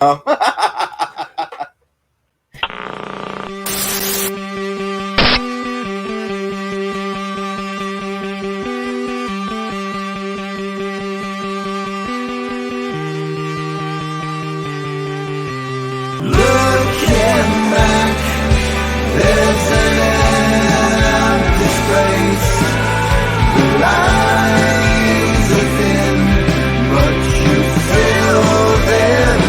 Oh. Looking back, there's an empty space. The lines are thin, but you fill them in.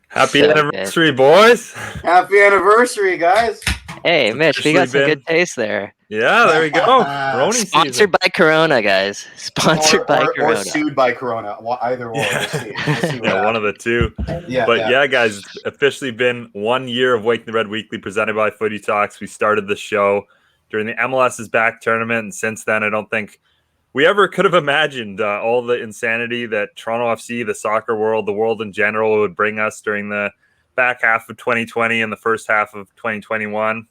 Happy So anniversary, boys. Happy anniversary, guys. Hey, It's Mitch, we got some officially good taste there. Yeah, there we go. Roni season. Sponsored by Corona, guys. Sponsored by Or Corona. sued by Corona. Either or. Yeah. We'll see. We'll see what Yeah, one of happens. the two. Yeah, But yeah, guys, it's officially been 1 year of Waking the Red Weekly presented by Footy Talks. We started the show during the MLS's back tournament, and since then, I don't think we ever could have imagined all the insanity that Toronto FC, the soccer world, the world in general would bring us during the back half of 2020 and the first half of 2021.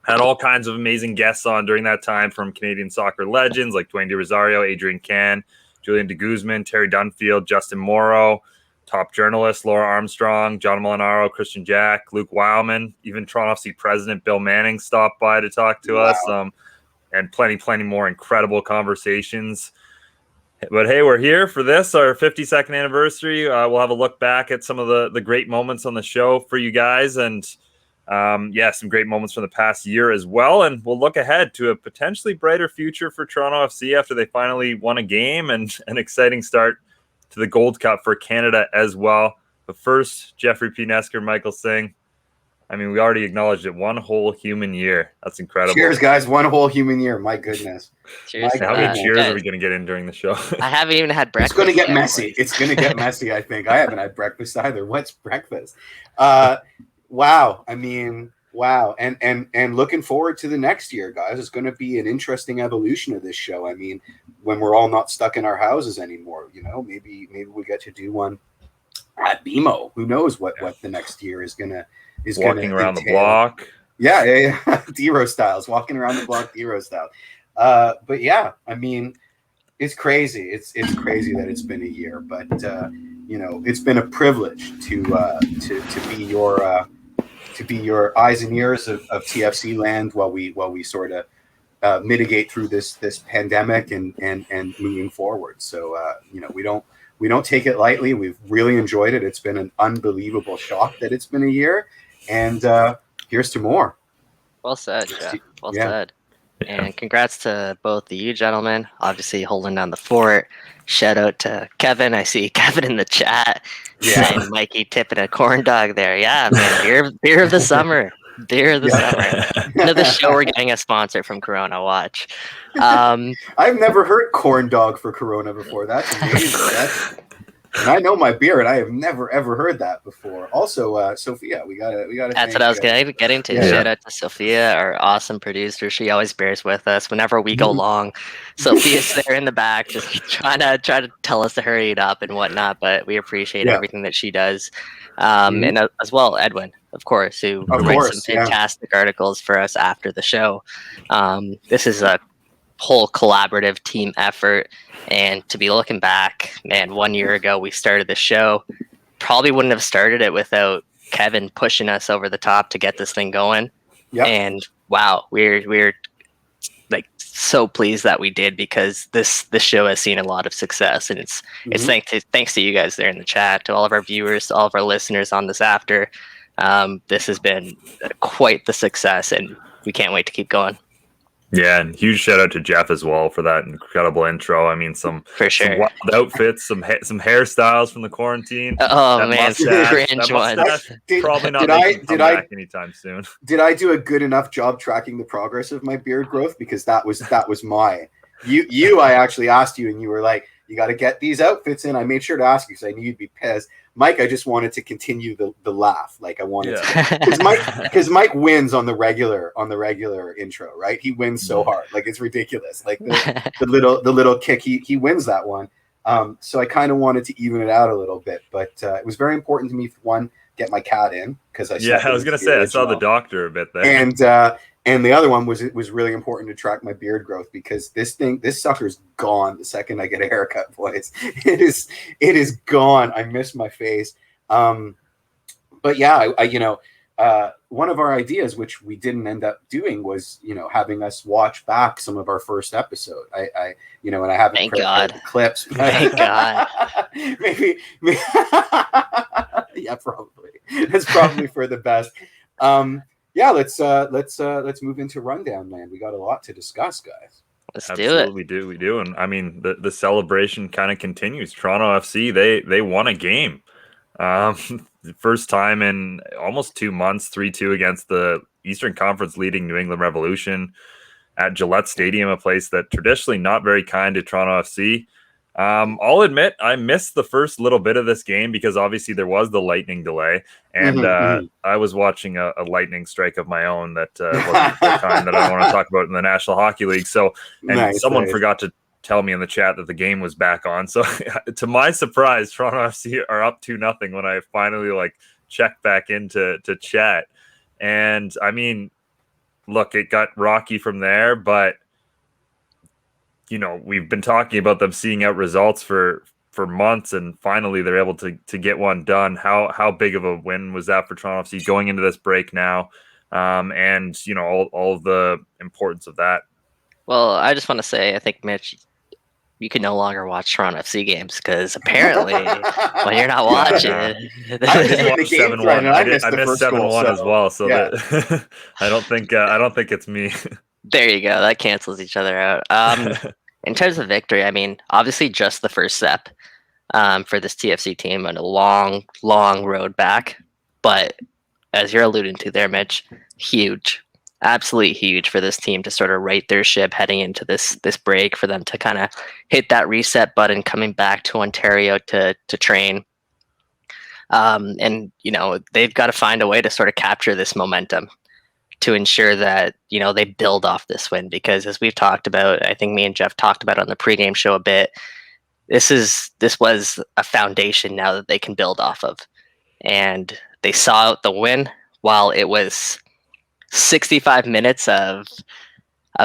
Had all kinds of amazing guests on during that time from Canadian soccer legends like Dwayne De Rosario, Adrian Can, Julian de Guzman, Terry Dunfield, Justin Morrow, top journalists Laura Armstrong, John Molinaro, Christian Jack, Luke Wildman, even Toronto FC president Bill Manning stopped by to talk to us, and plenty more incredible conversations. But hey, we're here for this, our 52nd anniversary. We'll have a look back at some of the great moments on the show for you guys, and some great moments from the past year as well. And we'll look ahead to a potentially brighter future for Toronto FC after they finally won a game and an exciting start to the Gold Cup for Canada as well. But first, Jeffrey P. Nesker, Micheal Singh. I mean, we already acknowledged it. 1 whole human year. That's incredible. Cheers, guys. 1 whole human year. My goodness. Cheers. How many cheers are we going to get in during the show? I haven't even had breakfast. It's going to get yet, messy. boys. It's going to get messy, I think. I haven't had breakfast either. What's breakfast? Wow. I mean, wow. And looking forward to the next year, guys. It's going to be an interesting evolution of this show. I mean, when we're all not stuck in our houses anymore, maybe we get to do one at BMO. Who knows what the next year is going to walking around the block. Yeah. D-Row styles, walking around the block, D-Row style. But yeah, I mean, it's crazy. It's crazy that it's been a year, but it's been a privilege to be your eyes and ears of TFC land while we sort of mitigate through this pandemic and moving forward. So we don't take it lightly. We've really enjoyed it. It's been an unbelievable shock that it's been a year, and here's to more. Well said, Jeff. Well said. And congrats to both of you gentlemen, obviously holding down the fort. Shout out to Kevin. I see Kevin in the chat. Saying Mikey tipping a corn dog there. Yeah, man. Beer of the summer. Beer of the summer. End of the show, we're getting a sponsor from Corona. Watch. I've never heard corn dog for Corona before. That's amazing. And I know my beer, and I have never ever heard that before. Also, Sophia, we gotta. That's what I was getting to. Shout out to Sophia, our awesome producer. She always bears with us whenever we go long. Sophia's there in the back, just trying to tell us to hurry it up and whatnot. But we appreciate everything that she does, and as well Edwin, of course, who writes some fantastic articles for us after the show. This is a whole collaborative team effort, and to be looking back, man, 1 year ago we started the show. Probably wouldn't have started it without Kevin pushing us over the top to get this thing going. And wow, we're like so pleased that we did, because this show has seen a lot of success, and it's thanks to you guys there in the chat, to all of our viewers, to all of our listeners on this after. This has been quite the success, and we can't wait to keep going. Yeah, and huge shout out to Jeff as well for that incredible intro. I mean, some wild outfits, some hairstyles from the quarantine. Oh man, some cringe ones. Probably not come back anytime soon. Did I do a good enough job tracking the progress of my beard growth? Because that was my I actually asked you, and you were like, you got to get these outfits in. I made sure to ask you because I knew you'd be pissed. Mike, I just wanted to continue the laugh. Like I wanted to, because Mike wins on the regular intro, right? He wins so hard, like it's ridiculous. Like the little kick, he wins that one. So I kind of wanted to even it out a little bit, but it was very important to me. One, get my cat in because I was gonna say I saw the doctor a bit there, And the other one was it was really important to track my beard growth because this sucker's gone the second I get a haircut, boys. It is gone. I miss my face. But yeah, one of our ideas, which we didn't end up doing, was having us watch back some of our first episode. And I haven't Thank prepared God. the clips. Thank God. maybe yeah, probably that's probably for the best. Yeah, let's move into rundown land. We got a lot to discuss, guys. Let's Absolutely do it. we do. And I mean, the celebration kind of continues. Toronto FC, they won a game. The first time in almost 2 months, 3-2 against the Eastern Conference leading New England Revolution at Gillette Stadium, a place that traditionally not very kind to Toronto FC. I'll admit I missed the first little bit of this game because obviously there was the lightning delay, and I was watching a lightning strike of my own that wasn't the kind that I want to talk about in the National Hockey League. So, and someone forgot to tell me in the chat that the game was back on. So, to my surprise, Toronto FC are up 2-0 when I finally checked back into chat. And I mean, look, it got rocky from there, but we've been talking about them seeing out results for months, and finally they're able to get one done. How big of a win was that for Toronto FC going into this break now? And all of the importance of that. Well, I just want to say, I think, Mitch, you can no longer watch Toronto FC games because apparently when you're not watching, I missed 7-1. I missed 7-1 as well. So yeah. that, I don't think it's me. There you go. That cancels each other out. In terms of victory, I mean, obviously just the first step for this TFC team on a long, long road back. But as you're alluding to there, Mitch, huge, absolutely huge for this team to sort of right their ship heading into this break, for them to kind of hit that reset button coming back to Ontario to train. And, they've got to find a way to sort of capture this momentum to ensure that, they build off this win, because as we've talked about, I think me and Jeff talked about on the pregame show a bit, this was a foundation now that they can build off of. And they saw out the win while it was 65 minutes of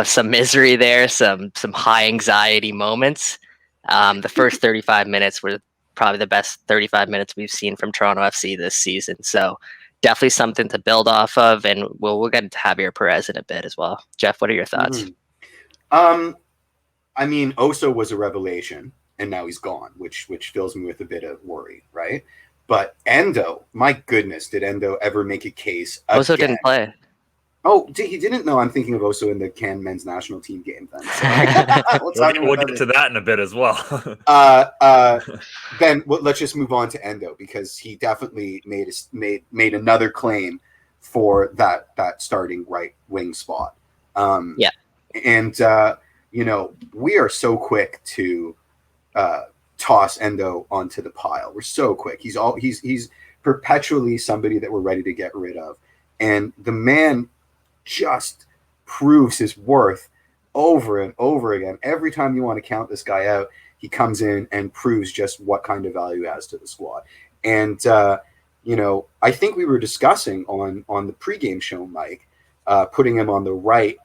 some misery there, some high anxiety moments. The first 35 minutes were probably the best 35 minutes we've seen from Toronto FC this season. So definitely something to build off of, and we'll get into Javier Perez in a bit as well. Jeff, what are your thoughts? I mean, Oso was a revelation, and now he's gone, which fills me with a bit of worry, right? But Endoh, my goodness, did Endoh ever make a case again? Oso didn't play. Oh, he didn't know. I'm thinking of Oso in the Cannes men's national team game. Then we'll get to that in a bit as well. Then let's just move on to Endoh, because he definitely made another claim for that starting right wing spot. And we are so quick to toss Endoh onto the pile. We're so quick. He's perpetually somebody that we're ready to get rid of, and the man just proves his worth over and over again. Every time you want to count this guy out, he comes in and proves just what kind of value he has to the squad. And I think we were discussing on the pregame show, Mike, putting him on the right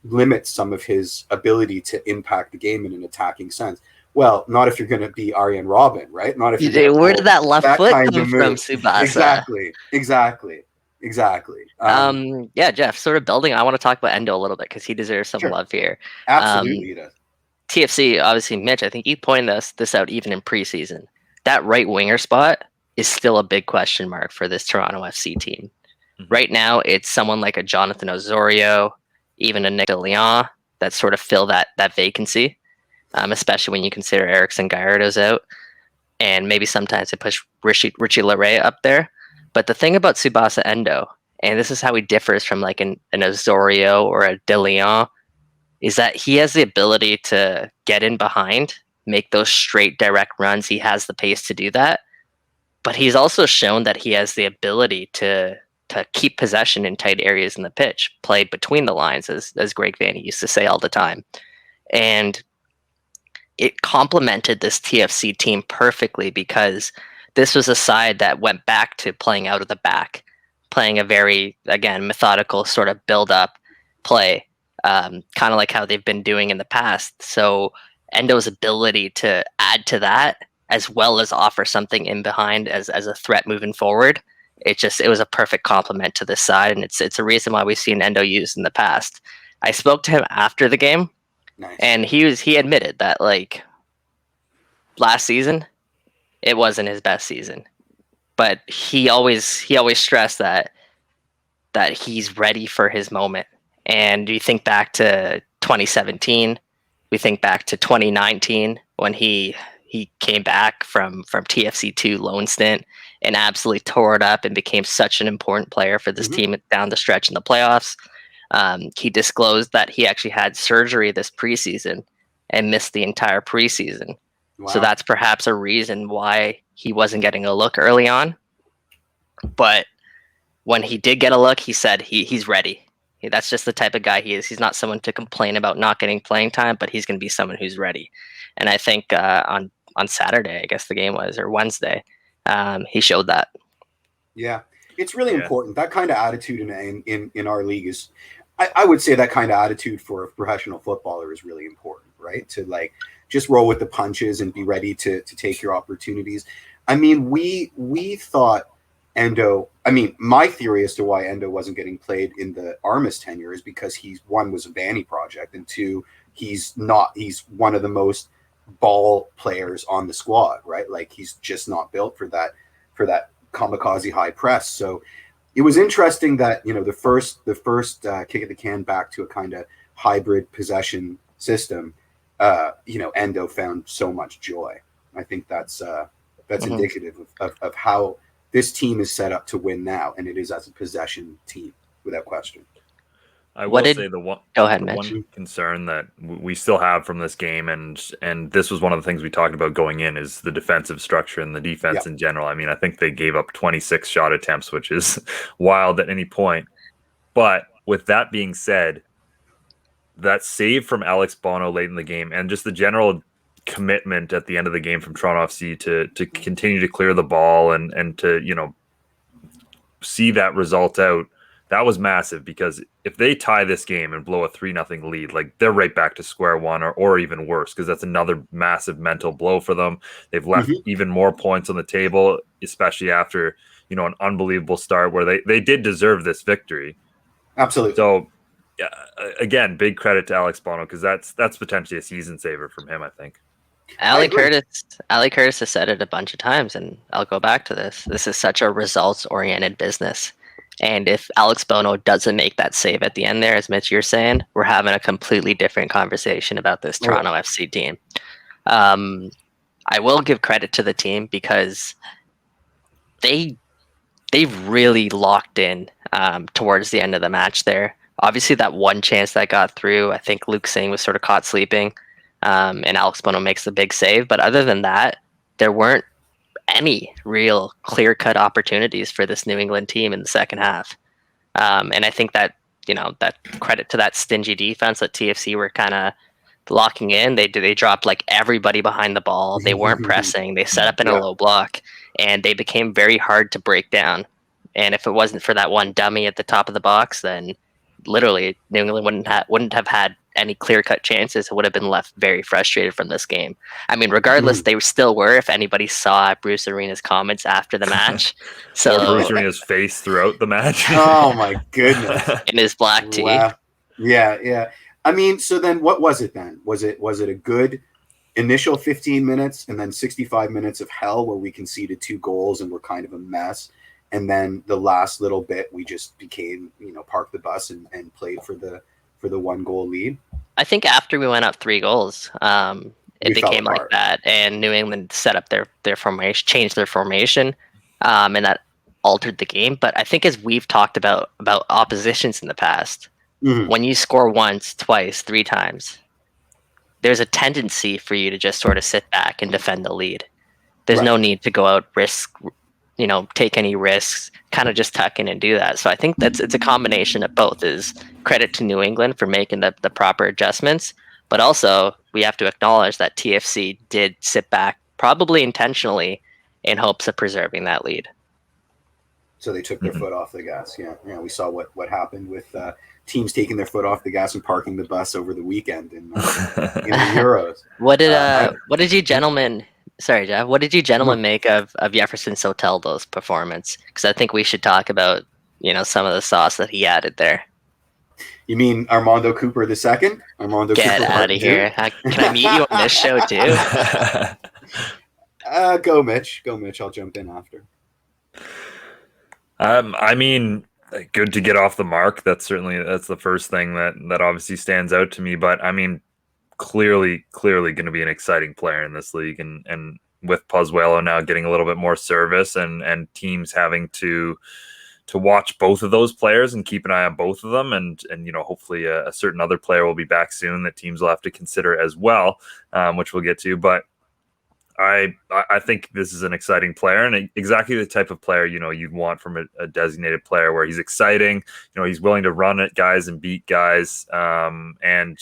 limits some of his ability to impact the game in an attacking sense. Well, not if you're going to be Arjen Robben, right? Not if you're where did that left foot come from, Tsubasa? Exactly. Yeah, Jeff, sort of building. I want to talk about Endoh a little bit because he deserves some love here. Absolutely, he does. TFC, obviously, Mitch, I think you pointed this out even in preseason. That right winger spot is still a big question mark for this Toronto FC team. Mm-hmm. Right now, it's someone like a Jonathan Osorio, even a Nick DeLeon that sort of fill that vacancy, especially when you consider Erickson Gallardo's out. And maybe sometimes they push Richie Laret up there. But the thing about Tsubasa Endoh, and this is how he differs from like an Osorio or a De Leon, is that he has the ability to get in behind, make those straight direct runs. He has the pace to do that. But he's also shown that he has the ability to keep possession in tight areas in the pitch, play between the lines, as Greg Vanney used to say all the time. And it complemented this TFC team perfectly, because this was a side that went back to playing out of the back playing a very, again, methodical sort of build-up play, kind of like how they've been doing in the past. So Endoh's ability to add to that, as well as offer something in behind as a threat moving forward, it was a perfect complement to this side, and it's a reason why we've seen Endoh used in the past. I spoke to him after the game, Nice. and he admitted that like last season, it wasn't his best season, but he always stressed that he's ready for his moment. And you think back to 2017, we think back to 2019 when he came back from TFC2 loan stint and absolutely tore it up and became such an important player for this team down the stretch in the playoffs. He disclosed that he actually had surgery this preseason and missed the entire preseason. Wow. So that's perhaps a reason why he wasn't getting a look early on. But when he did get a look, he said he's ready. That's just the type of guy he is. He's not someone to complain about not getting playing time, but he's going to be someone who's ready. And I think on Saturday, I guess the game was, or Wednesday, he showed that. Yeah, it's really important. That kind of attitude in our league is, I would say that kind of attitude for a professional footballer is really important, right? To like just roll with the punches and be ready to take your opportunities. I mean, we thought Endoh, I mean, my theory as to why Endoh wasn't getting played in the Armas tenure is because one was a Vanny project, and two, he's one of the most ball players on the squad, right? Like he's just not built for that kamikaze high press. So it was interesting that, you know, the first kick at the can back to a kind of hybrid possession system, you know, Endoh found so much joy. I think that's indicative of how this team is set up to win now, and it is as a possession team without question. I will say the one concern that we still have from this game, and this was one of the things we talked about going in, is the defensive structure and the defense in general. I mean, I think they gave up 26 shot attempts, which is wild at any point. But with that being said, that save from Alex Bono late in the game and just the general commitment at the end of the game from Toronto FC to continue to clear the ball and to, you know, see that result out, that was massive, because if they tie this game and blow a 3-0 lead, like they're right back to square one or even worse, because that's another massive mental blow for them. They've left even more points on the table, especially after, you know, an unbelievable start where they did deserve this victory. Absolutely. So again, big credit to Alex Bono, because that's potentially a season saver from him, I think. Ali Curtis has said it a bunch of times, and I'll go back to this. This is such a results-oriented business. And if Alex Bono doesn't make that save at the end there, as Mitch, you're saying, we're having a completely different conversation about this Toronto FC team. I will give credit to the team because they've really locked in towards the end of the match there. Obviously, that one chance that got through, I think Luke Singh was sort of caught sleeping, and Alex Bono makes the big save. But other than that, there weren't any real clear-cut opportunities for this New England team in the second half. And I think that, you know, that credit to that stingy defense that TFC were kind of locking in. They dropped like everybody behind the ball. They weren't pressing. They set up in a low block, and they became very hard to break down. And if it wasn't for that one dummy at the top of the box, then literally New England wouldn't have had any clear-cut chances. It would have been left very frustrated from this game. I mean, regardless, they still were, if anybody saw Bruce Arena's comments after the match. So or Bruce Arena's face throughout the match. Oh my goodness. In his black tee. Wow. Yeah. I mean, so then what was it then? Was it a good initial 15 minutes and then 65 minutes of hell where we conceded 2 goals and were kind of a mess? And then the last little bit, we just became, you know, parked the bus and played for the 1-goal lead. I think after we went up 3 goals, it became like that, and New England set up their formation, changed their formation, and that altered the game. But I think, as we've talked about oppositions in the past, when you score once, twice, 3 times, there's a tendency for you to just sort of sit back and defend the lead. There's no need to go out, take any risks, kind of just tuck in and do that. So I think it's a combination of both. Is credit to New England for making the proper adjustments, but also we have to acknowledge that TFC did sit back, probably intentionally, in hopes of preserving that lead. So they took their foot off the gas. Yeah, we saw what happened with teams taking their foot off the gas and parking the bus over the weekend in the Euros. What did you gentlemen? Sorry, Jeff. What did you gentlemen make of Jefferson Soteldo's performance? Because I think we should talk about some of the sauce that he added there. You mean Armando Cooper II? Armando Get Cooper out of here! Can I meet you on this show too? Go Mitch. I'll jump in after. I mean, good to get off the mark. That's the first thing that obviously stands out to me. But I mean, clearly going to be an exciting player in this league, and with Pozuelo now getting a little bit more service, and teams having to watch both of those players and keep an eye on both of them, and hopefully a certain other player will be back soon that teams will have to consider as well, which we'll get to. But I think this is an exciting player, and exactly the type of player you'd want from a designated player, where he's exciting, he's willing to run at guys and beat guys, and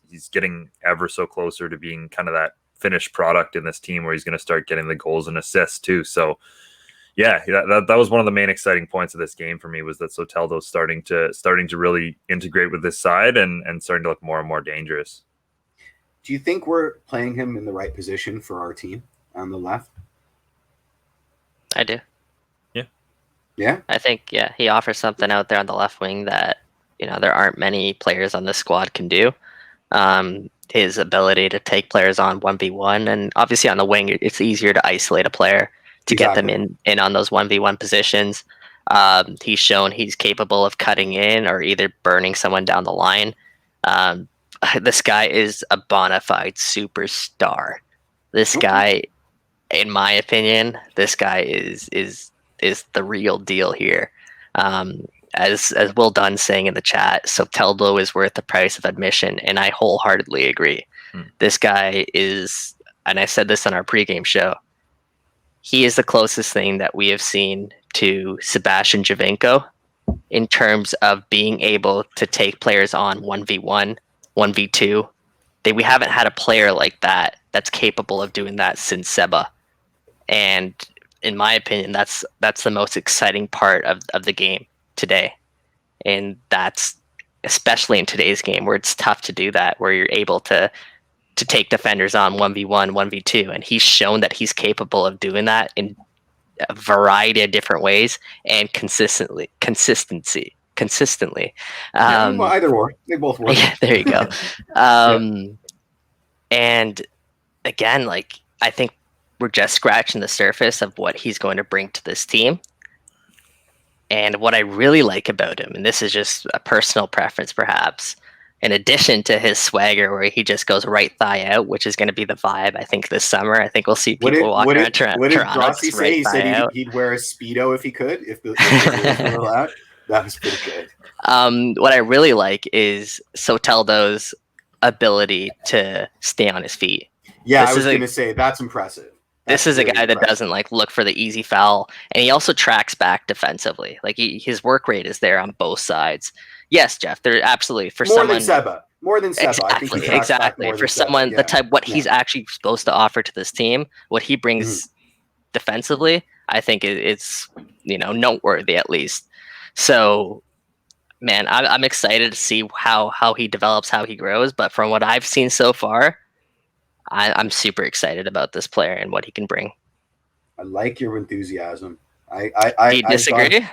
he's getting ever so closer to being kind of that finished product in this team, where he's going to start getting the goals and assists too. So yeah, that was one of the main exciting points of this game for me, was that Soteldo's starting to really integrate with this side and starting to look more and more dangerous. Do you think we're playing him in the right position for our team on the left? I do. Yeah. I think he offers something out there on the left wing that there aren't many players on this squad can do. His ability to take players on 1v1, and obviously on the wing it's easier to isolate a player to get them in on those 1v1 positions. He's shown he's capable of cutting in or either burning someone down the line. This guy is a bona fide superstar. This guy, in my opinion, is the real deal here. As Will Dunn saying in the chat, Soteldo is worth the price of admission, and I wholeheartedly agree. This guy is, and I said this on our pregame show, he is the closest thing that we have seen to Sebastian Giovinco in terms of being able to take players on 1v1, 1v2. We haven't had a player like that that's capable of doing that since Seba. And in my opinion, that's the most exciting part of the game today. And that's especially in today's game, where it's tough to do that, where you're able to take defenders on 1v1, 1v2. And he's shown that he's capable of doing that in a variety of different ways and consistently. Well, either or, they both work. Yeah, there you go. And again, I think we're just scratching the surface of what he's going to bring to this team. And what I really like about him, and this is just a personal preference perhaps, in addition to his swagger where he just goes right thigh out, which is going to be the vibe, I think, this summer. I think we'll see people walking around Toronto. What did Grossi say? He said he'd wear a Speedo if he could, if the rules were allowed. That was pretty good. What I really like is Soteldo's ability to stay on his feet. Yeah, I was going to say, that's impressive. This is really a guy that doesn't look for the easy foul, and he also tracks back defensively. His work rate is there on both sides. Yes, Jeff, they're absolutely more than Seba. Exactly, I think exactly. For someone, the type he's actually supposed to offer to this team, what he brings defensively, I think it's noteworthy at least. So, man, I'm excited to see how he develops, how he grows. But from what I've seen so far, I'm super excited about this player and what he can bring. I like your enthusiasm. Do you disagree?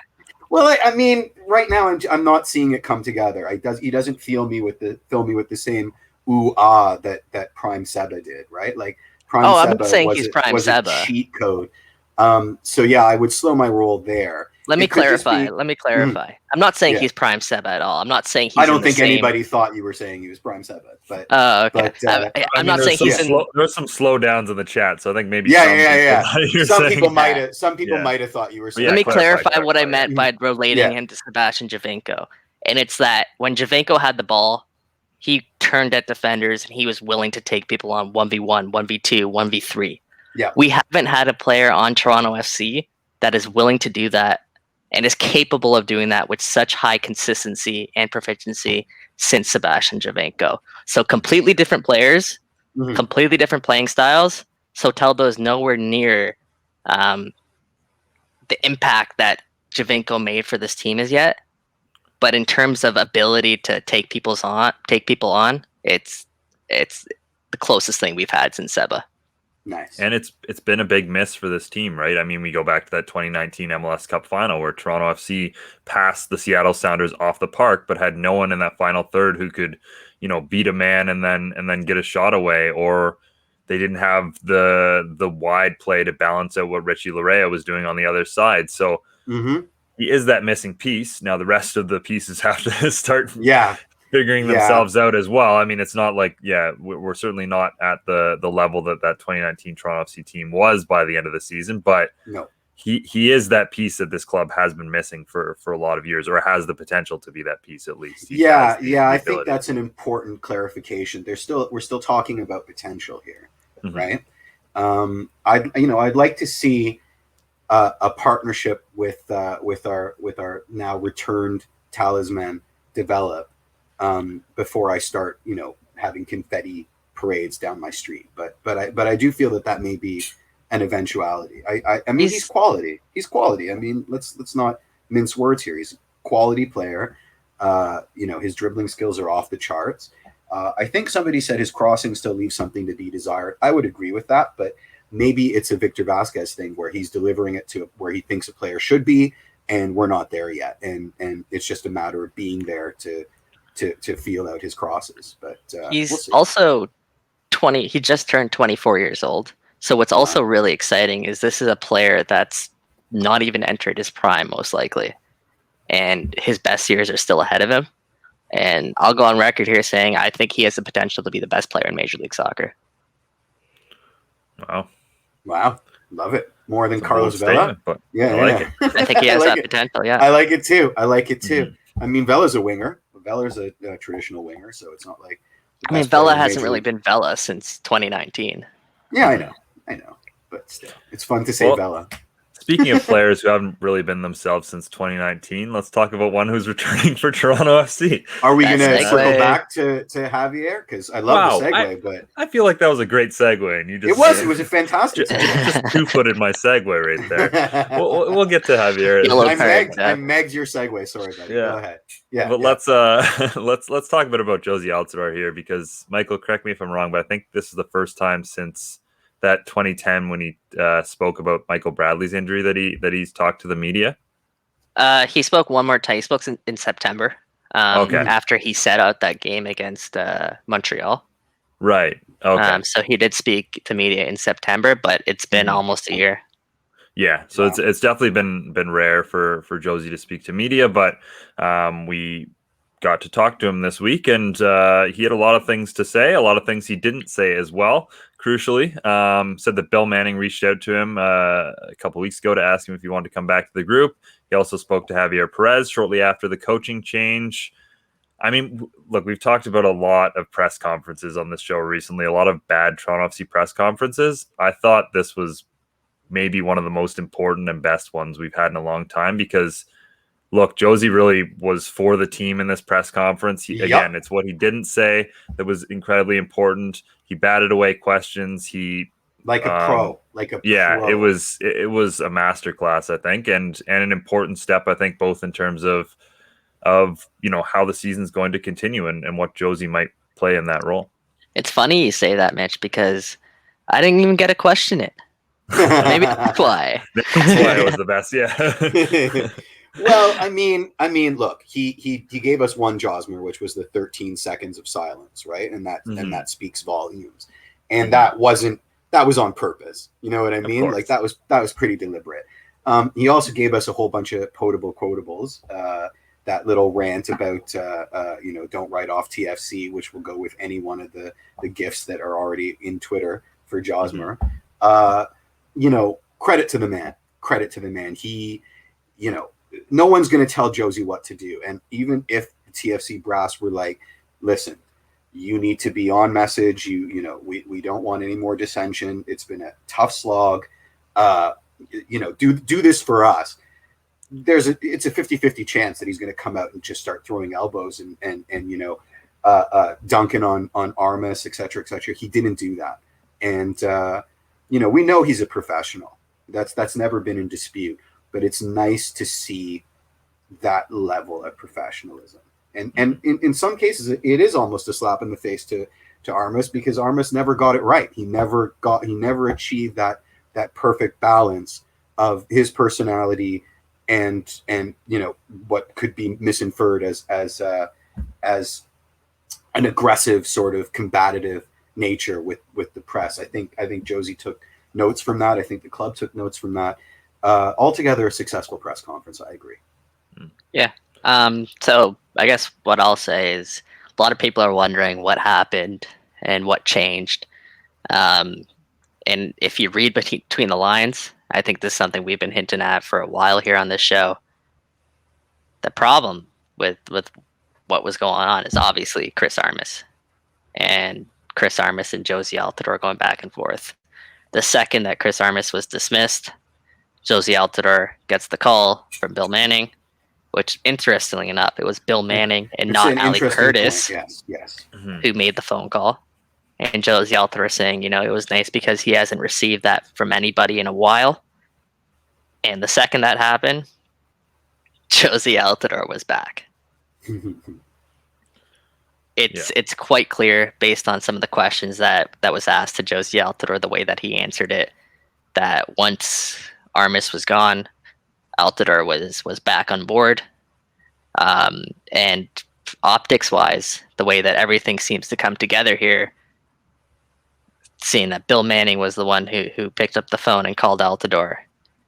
Well, I mean, right now I'm not seeing it come together. He doesn't fill me with the same ooh-ah that Prime Seba did, right? Prime Seba I'm not saying he's Prime Seba. A cheat code. So yeah, I would slow my roll there. Let me clarify. I'm not saying he's Prime Seba at all. I'm not saying he's. I don't think anybody thought you were saying he was Prime Seba, but. Okay. But, I'm not saying he's. There's some slowdowns in the chat, so I think maybe. Some people might have thought you were saying. Let me clarify what I meant by relating him to Sebastian Giovinco, and it's that when Giovinco had the ball, he turned at defenders and he was willing to take people on 1v1, 1v2, 1v3. Yeah. We haven't had a player on Toronto FC that is willing to do that and is capable of doing that with such high consistency and proficiency since Sebastian Giovinco. So completely different players, completely different playing styles. Soteldo is nowhere near the impact that Javinko made for this team as yet. But in terms of ability to take people on, it's the closest thing we've had since Seba. Nice. And it's been a big miss for this team, right? I mean, we go back to that 2019 MLS Cup final where Toronto FC passed the Seattle Sounders off the park, but had no one in that final third who could, beat a man and then get a shot away, or they didn't have the wide play to balance out what Richie Larea was doing on the other side. So he is that missing piece. Now the rest of the pieces have to start figuring themselves out as well. I mean, it's not like, we're certainly not at the level that 2019 Toronto FC team was by the end of the season, but no, he is that piece that this club has been missing for a lot of years, or has the potential to be that piece at least. I think that's an important clarification. We're still talking about potential here, right? I'd like to see a partnership with our now returned talisman develop before I start, having confetti parades down my street. But I do feel that may be an eventuality. I mean, he's quality. He's quality. I mean, let's not mince words here. He's a quality player. His dribbling skills are off the charts. I think somebody said his crossing still leaves something to be desired. I would agree with that, but maybe it's a Victor Vasquez thing where he's delivering it to where he thinks a player should be, and we're not there yet. And it's just a matter of being there to feel out his crosses. But he's also 20. He just turned 24 years old. So what's also really exciting is this is a player that's not even entered his prime, most likely, and his best years are still ahead of him. And I'll go on record here saying I think he has the potential to be the best player in Major League Soccer. Wow. Love it. More than Carlos Vela. But I like it. I think he has that potential, yeah. I like it too. I mean, Vela's a winger. Vela's a traditional winger, so it's not like... I mean, Vela hasn't really been Vela since 2019. Yeah, I know. But still, it's fun to say Vela. Speaking of players who haven't really been themselves since 2019, let's talk about one who's returning for Toronto FC. Are we going to circle back to Javier? Because I love the segue, but I feel like that was a great segue, and you just it was a fantastic. Just two-footed my segue right there. We'll get to Javier. I megged your segue. Sorry, buddy. Go ahead. Yeah, but let's talk a bit about Jozy Altidore here, because Michael, correct me if I'm wrong, but I think this is the first time since that 2010 when he spoke about Michael Bradley's injury that he's talked to the media. He spoke one more time. He spoke in September. After he set out that game against Montreal. Right. Okay. So he did speak to media in September, but it's been almost a year. Yeah. So it's definitely been rare for Jozy to speak to media, but we got to talk to him this week, and he had a lot of things to say, a lot of things he didn't say as well. Crucially, said that Bill Manning reached out to him a couple weeks ago to ask him if he wanted to come back to the group. He also spoke to Javier Perez shortly after the coaching change. I mean, look, we've talked about a lot of press conferences on this show recently, a lot of bad Toronto FC press conferences. I thought this was maybe one of the most important and best ones we've had in a long time, because look, Jozy really was for the team in this press conference. Again, it's what he didn't say that was incredibly important. He batted away questions. He pro. Pro. It was a masterclass, I think, and an important step, I think, both in terms of how the season's going to continue and what Jozy might play in that role. It's funny you say that, Mitch, because I didn't even get to question it. Maybe that's why. That's why it was the best. Yeah. Well, I mean, look, he gave us one Josmer, which was the 13 seconds of silence, right? And that speaks volumes. And that was on purpose. You know what I mean? Like that was pretty deliberate. He also gave us a whole bunch of potable quotables. That little rant about don't write off TFC, which will go with any one of the gifts that are already in Twitter for Josmer. Credit to the man. Credit to the man. He, no one's going to tell Jozy what to do. And even if the TFC brass were like, listen, you need to be on message. We don't want any more dissension. It's been a tough slog. Do this for us. It's a 50-50 chance that he's going to come out and just start throwing elbows and dunking on Armas, et cetera, et cetera. He didn't do that. And, we know he's a professional. That's never been in dispute. but it's nice to see that level of professionalism. And in some cases, it is almost a slap in the face to Armas, because Armas never got it right. He never achieved that perfect balance of his personality and what could be misinferred as an aggressive sort of combative nature with the press. I think Jozy took notes from that. I think the club took notes from that. Altogether, a successful press conference. I agree. Yeah. So I guess what I'll say is a lot of people are wondering what happened and what changed. And if you read between the lines, I think this is something we've been hinting at for a while here on this show. The problem with what was going on is obviously Chris Armas. And Chris Armas and Jozy Altidore going back and forth. The second that Chris Armas was dismissed, Jozy Altidore gets the call from Bill Manning, which, interestingly enough, it was Bill Manning and not Ali Curtis who made the phone call. And Jozy Altidore saying, it was nice because he hasn't received that from anybody in a while. And the second that happened, Jozy Altidore was back. It's quite clear based on some of the questions that was asked to Jozy Altidore, the way that he answered it, that once Armas was gone, Altidore was back on board. And optics-wise, the way that everything seems to come together here, seeing that Bill Manning was the one who picked up the phone and called Altidore,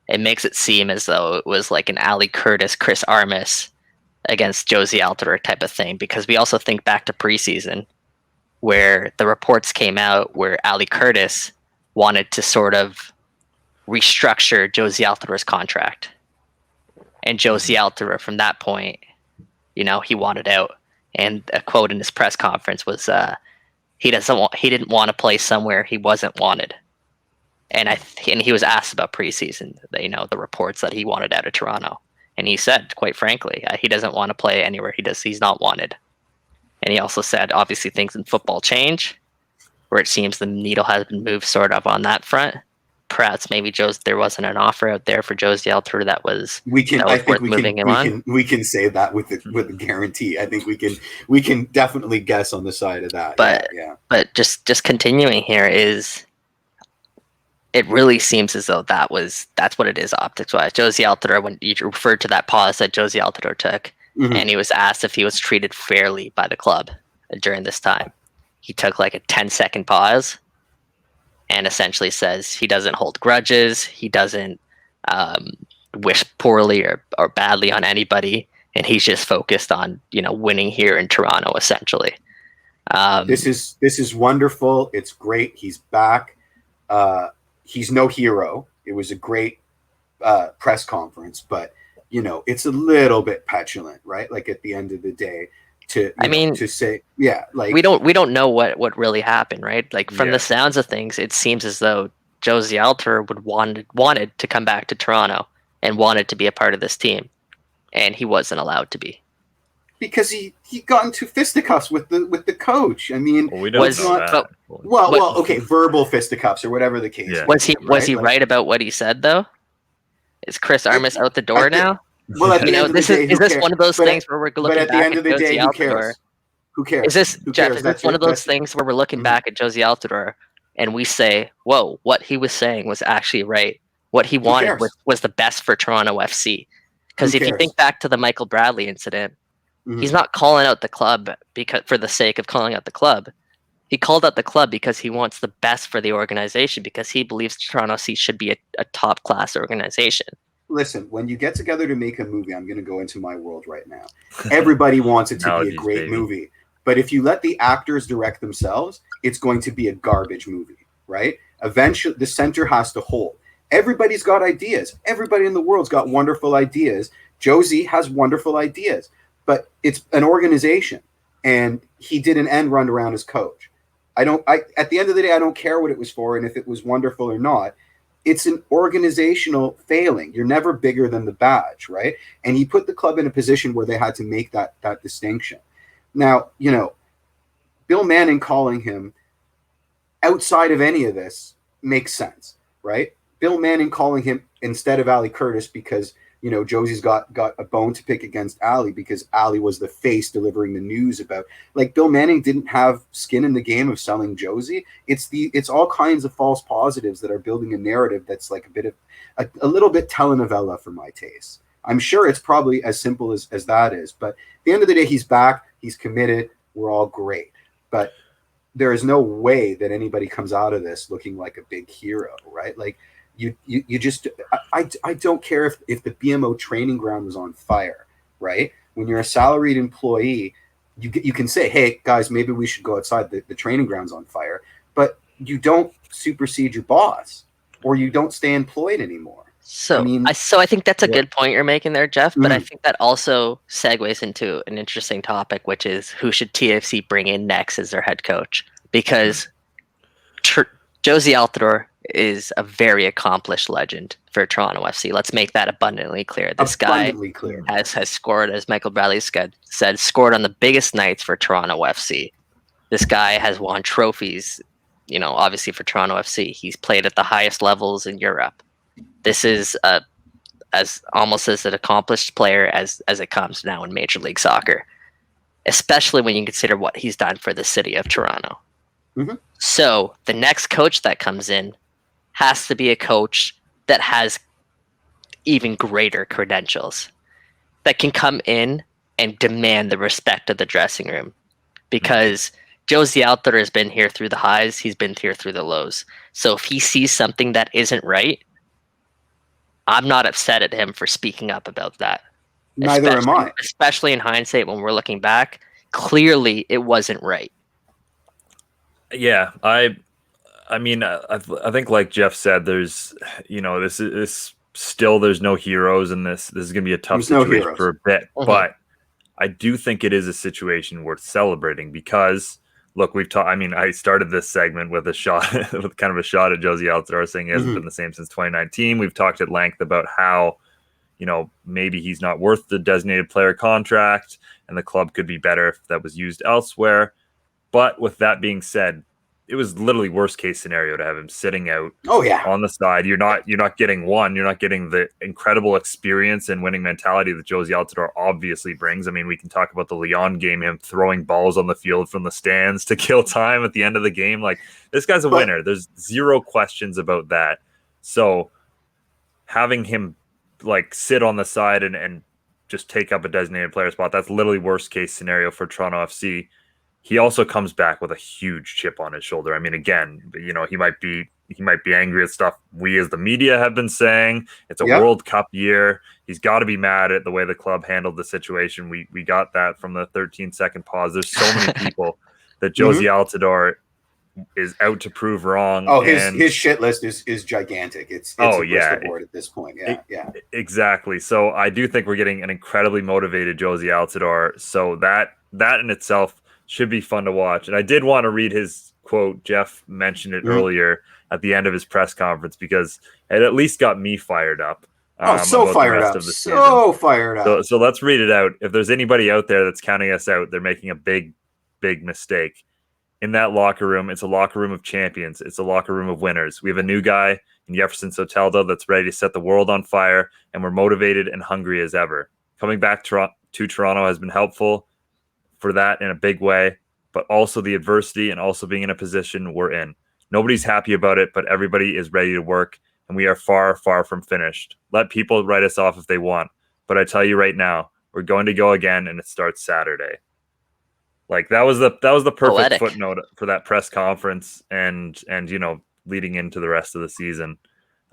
it makes it seem as though it was like an Ali Curtis, Chris Armas against Jozy Altidore type of thing, because we also think back to preseason where the reports came out where Ali Curtis wanted to sort of restructure Jozy Altidore's contract. And Jozy Altidore, from that point, he wanted out. And a quote in his press conference was, he didn't want to play somewhere he wasn't wanted. And he was asked about preseason, the reports that he wanted out of Toronto. And he said, quite frankly, he doesn't want to play anywhere he's not wanted. And he also said, obviously, things in football change, where it seems the needle has been moved sort of on that front. Perhaps maybe there wasn't an offer out there for Jozy Altidore that was worth moving him on. We can say that with a guarantee. I think we can definitely guess on the side of that. But just continuing here is, it really seems as though that's what it is optics-wise. Jozy Altidore, when you referred to that pause that Jozy Altidore took, and he was asked if he was treated fairly by the club during this time, he took like a 10-second pause and essentially says he doesn't hold grudges, he doesn't wish poorly or badly on anybody, and he's just focused on winning here in Toronto, essentially. This is wonderful. It's great. He's back. He's no hero. It was a great press conference, but it's a little bit petulant, right? Like at the end of the day, to say, like we don't know what really happened, right? Like from the sounds of things, it seems as though Jozy Altidore wanted to come back to Toronto and wanted to be a part of this team, and he wasn't allowed to be. Because he got into fisticuffs with the coach. I mean, we don't know that. Well, okay, verbal fisticuffs or whatever the case. Yeah. Was he right about what he said though? Is Chris Armas out the door now? Well, at the end of the day, is this one of those things where we're looking back at Jozy Altidore? Who cares? Is this Jeff? Is this one of those things where we're looking back at Jozy Altidore and we say, "Whoa, what he was saying was actually right. What he wanted was the best for Toronto FC." Because if you think back to the Michael Bradley incident. He's not calling out the club because for the sake of calling out the club. He called out the club because he wants the best for the organization, because he believes Toronto FC should be a top class organization. Listen, when you get together to make a movie, I'm going to go into my world right now. Everybody wants it to be a great movie. But if you let the actors direct themselves, it's going to be a garbage movie, right? Eventually, the center has to hold. Everybody's got ideas. Everybody in the world's got wonderful ideas. Jozy has wonderful ideas. But it's an organization, and he did an end run around his coach. At the end of the day, I don't care what it was for and if it was wonderful or not. It's an organizational failing. You're never bigger than the badge, right? And he put the club in a position where they had to make that distinction. Now, Bill Manning calling him outside of any of this makes sense, right? Bill Manning calling him instead of Ali Curtis because, you know, Jozy's got a bone to pick against Ali because Ali was the face delivering the news about, like, Bill Manning didn't have skin in the game of selling Jozy. It's all kinds of false positives that are building a narrative that's like a bit of a little bit telenovela for my taste. I'm sure it's probably as simple as that is, but at the end of the day, he's back, he's committed, we're all great. But there is no way that anybody comes out of this looking like a big hero, right? Like you just, I don't care if the BMO training ground was on fire, right? When you're a salaried employee, you can say, hey guys, maybe we should go outside. The training ground's on fire, but you don't supersede your boss or you don't stay employed anymore. So I think that's a good point you're making there, Jeff. But I think that also segues into an interesting topic, which is who should TFC bring in next as their head coach? Because Jozy Altidore is a very accomplished legend for Toronto FC. Let's make that abundantly clear. This guy has scored, as Michael Bradley said, scored on the biggest nights for Toronto FC. This guy has won trophies, you know, obviously for Toronto FC. He's played at the highest levels in Europe. This is as almost as an accomplished player as it comes now in Major League Soccer, especially when you consider what he's done for the city of Toronto. Mm-hmm. So the next coach that comes in has to be a coach that has even greater credentials, that can come in and demand the respect of the dressing room. Because Jozy Altidore has been here through the highs, he's been here through the lows. So if he sees something that isn't right, I'm not upset at him for speaking up about that. Neither am I. Especially in hindsight, when we're looking back, clearly it wasn't right. Yeah, I mean, I think like Jeff said, there's, you know, this is still, there's no heroes in this. This is going to be a tough situation for a bit, but I do think it is a situation worth celebrating because, look, we've talked. I mean, I started this segment with a shot, with kind of a shot at Jozy Altidore, saying he hasn't been the same since 2019. We've talked at length about how, you know, maybe he's not worth the designated player contract, and the club could be better if that was used elsewhere. But with that being said, it was literally worst case scenario to have him sitting out on the side. You're not getting the incredible experience and winning mentality that Jozy Altidore obviously brings. I mean, we can talk about the Lyon game, him throwing balls on the field from the stands to kill time at the end of the game. Like, this guy's a winner. There's zero questions about that. So having him like sit on the side and just take up a designated player spot, that's literally worst case scenario for Toronto FC. He also comes back with a huge chip on his shoulder. I mean, again, you know, he might be angry at stuff we as the media have been saying. It's a World Cup year. He's got to be mad at the way the club handled the situation. We got that from the 13-second pause. There's so many people that Jozy Altidore is out to prove wrong. Oh, his shit list is gigantic. It's a board at this point. Yeah, exactly. So I do think we're getting an incredibly motivated Jozy Altidore. So that in itself should be fun to watch. And I did want to read his quote. Jeff mentioned it earlier at the end of his press conference because it at least got me fired up. So fired up. So let's read it out. If there's anybody out there that's counting us out, they're making a big, big mistake. In that locker room, it's a locker room of champions. It's a locker room of winners. We have a new guy in Jefferson Soteldo that's ready to set the world on fire, and we're motivated and hungry as ever. Coming back to Toronto has been helpful for that in a big way, but also the adversity and also being in a position we're in. Nobody's happy about it, but everybody is ready to work, and we are far, far from finished. Let people write us off if they want, but I tell you right now, we're going to go again, and it starts Saturday. Like, that was the perfect Poetic footnote for that press conference, and you know, leading into the rest of the season.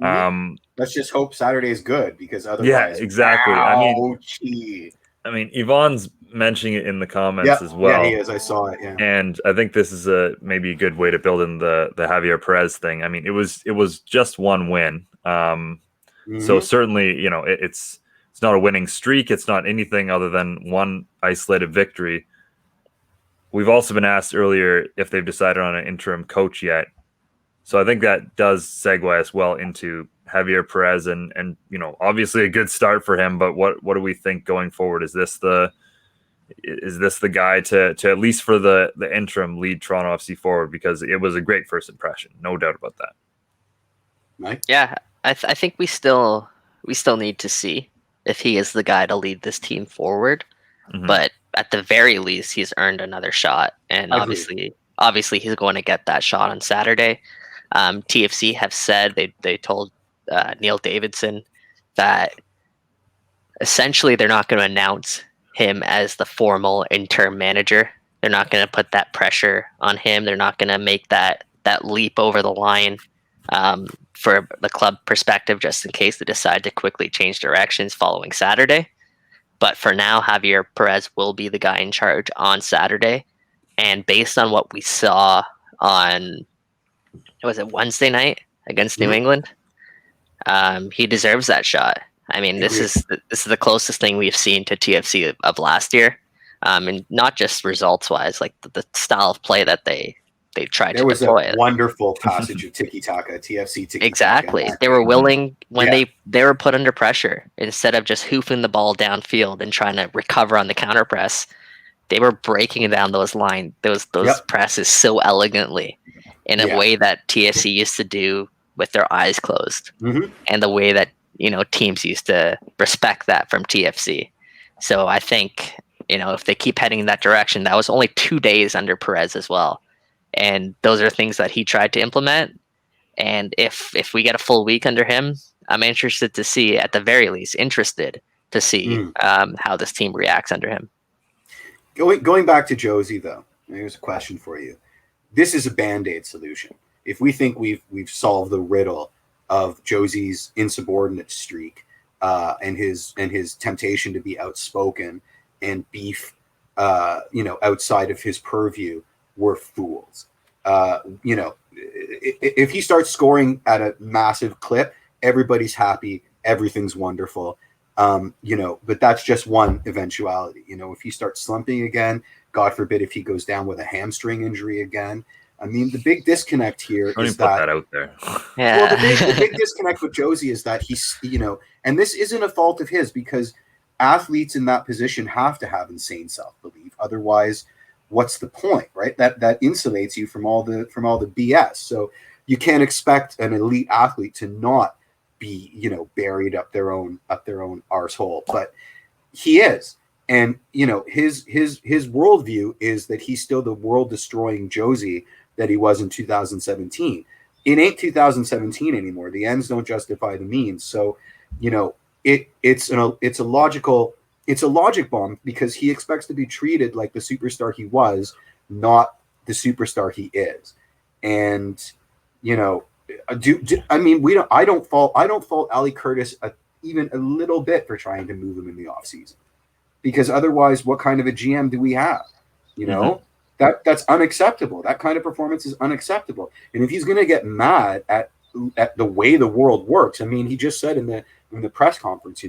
Let's just hope Saturday is good, because otherwise, exactly. I mean, Yvonne's mentioning it in the comments as well. Yeah, he is. I saw it. Yeah, and I think this is maybe a good way to build in the Javier Perez thing. I mean, it was just one win. So certainly, you know, it's not a winning streak. It's not anything other than one isolated victory. We've also been asked earlier if they've decided on an interim coach yet. So I think that does segue us well into Javier Perez and you know, obviously a good start for him, but what do we think going forward? Is this the guy to at least for the interim lead Toronto FC forward? Because it was a great first impression, no doubt about that. Mike? Yeah, I think we still need to see if he is the guy to lead this team forward. Mhm. But at the very least, he's earned another shot, and Agreed. obviously, he's going to get that shot on Saturday. TFC have said they told Neil Davidson that essentially they're not going to announce him as the formal interim manager. They're not going to put that pressure on him. They're not going to make that leap over the line for the club perspective, just in case they decide to quickly change directions following Saturday. But for now, Javier Perez will be the guy in charge on Saturday. And based on what we saw on, was it Wednesday night against New Mhm. England, he deserves that shot. I mean, this Agreed. is the closest thing we've seen to TFC of last year, and not just results wise, like the style of play that they tried There to was a deploy. wonderful passage of tiki-taka, TFC tiki-taka. Exactly, they were willing when they were put under pressure, instead of just hoofing the ball downfield and trying to recover on the counter press. They were breaking down those Yep. presses so elegantly, in a Yeah. way that TFC used to do with their eyes closed, Mhm. and the way that teams used to respect that from TFC. So I think if they keep heading in that direction, that was only 2 days under Perez as well, and those are things that he tried to implement. And if we get a full week under him, I'm interested to see, at the very least, how this team reacts under him. Going back to Jozy, though, here's a question for you. This is a Band-Aid solution. If we think we've solved the riddle of Jozy's insubordinate streak and his temptation to be outspoken and beef, outside of his purview, we're fools. If he starts scoring at a massive clip, everybody's happy, everything's wonderful. But that's just one eventuality. If he starts slumping again, God forbid if he goes down with a hamstring injury again. I mean, the big disconnect here Don't is even put that that out there. Yeah. well, the big disconnect with Jozy is that he's, and this isn't a fault of his, because athletes in that position have to have insane self-belief. Otherwise, what's the point, right? That insulates you from all the BS. So you can't expect an elite athlete to not be, buried up their own arsehole, but he is. And his worldview is that he's still the world destroying Jozy that he was in 2017. It ain't 2017 anymore. The ends don't justify the means. So, it's a logic bomb, because he expects to be treated like the superstar he was, not the superstar he is. And I don't fault Ali Curtis even a little bit for trying to move him in the offseason, because otherwise, what kind of a GM do we have? That's unacceptable. That kind of performance is unacceptable. And if he's going to get mad at the way the world works, I mean, he just said in the press conference,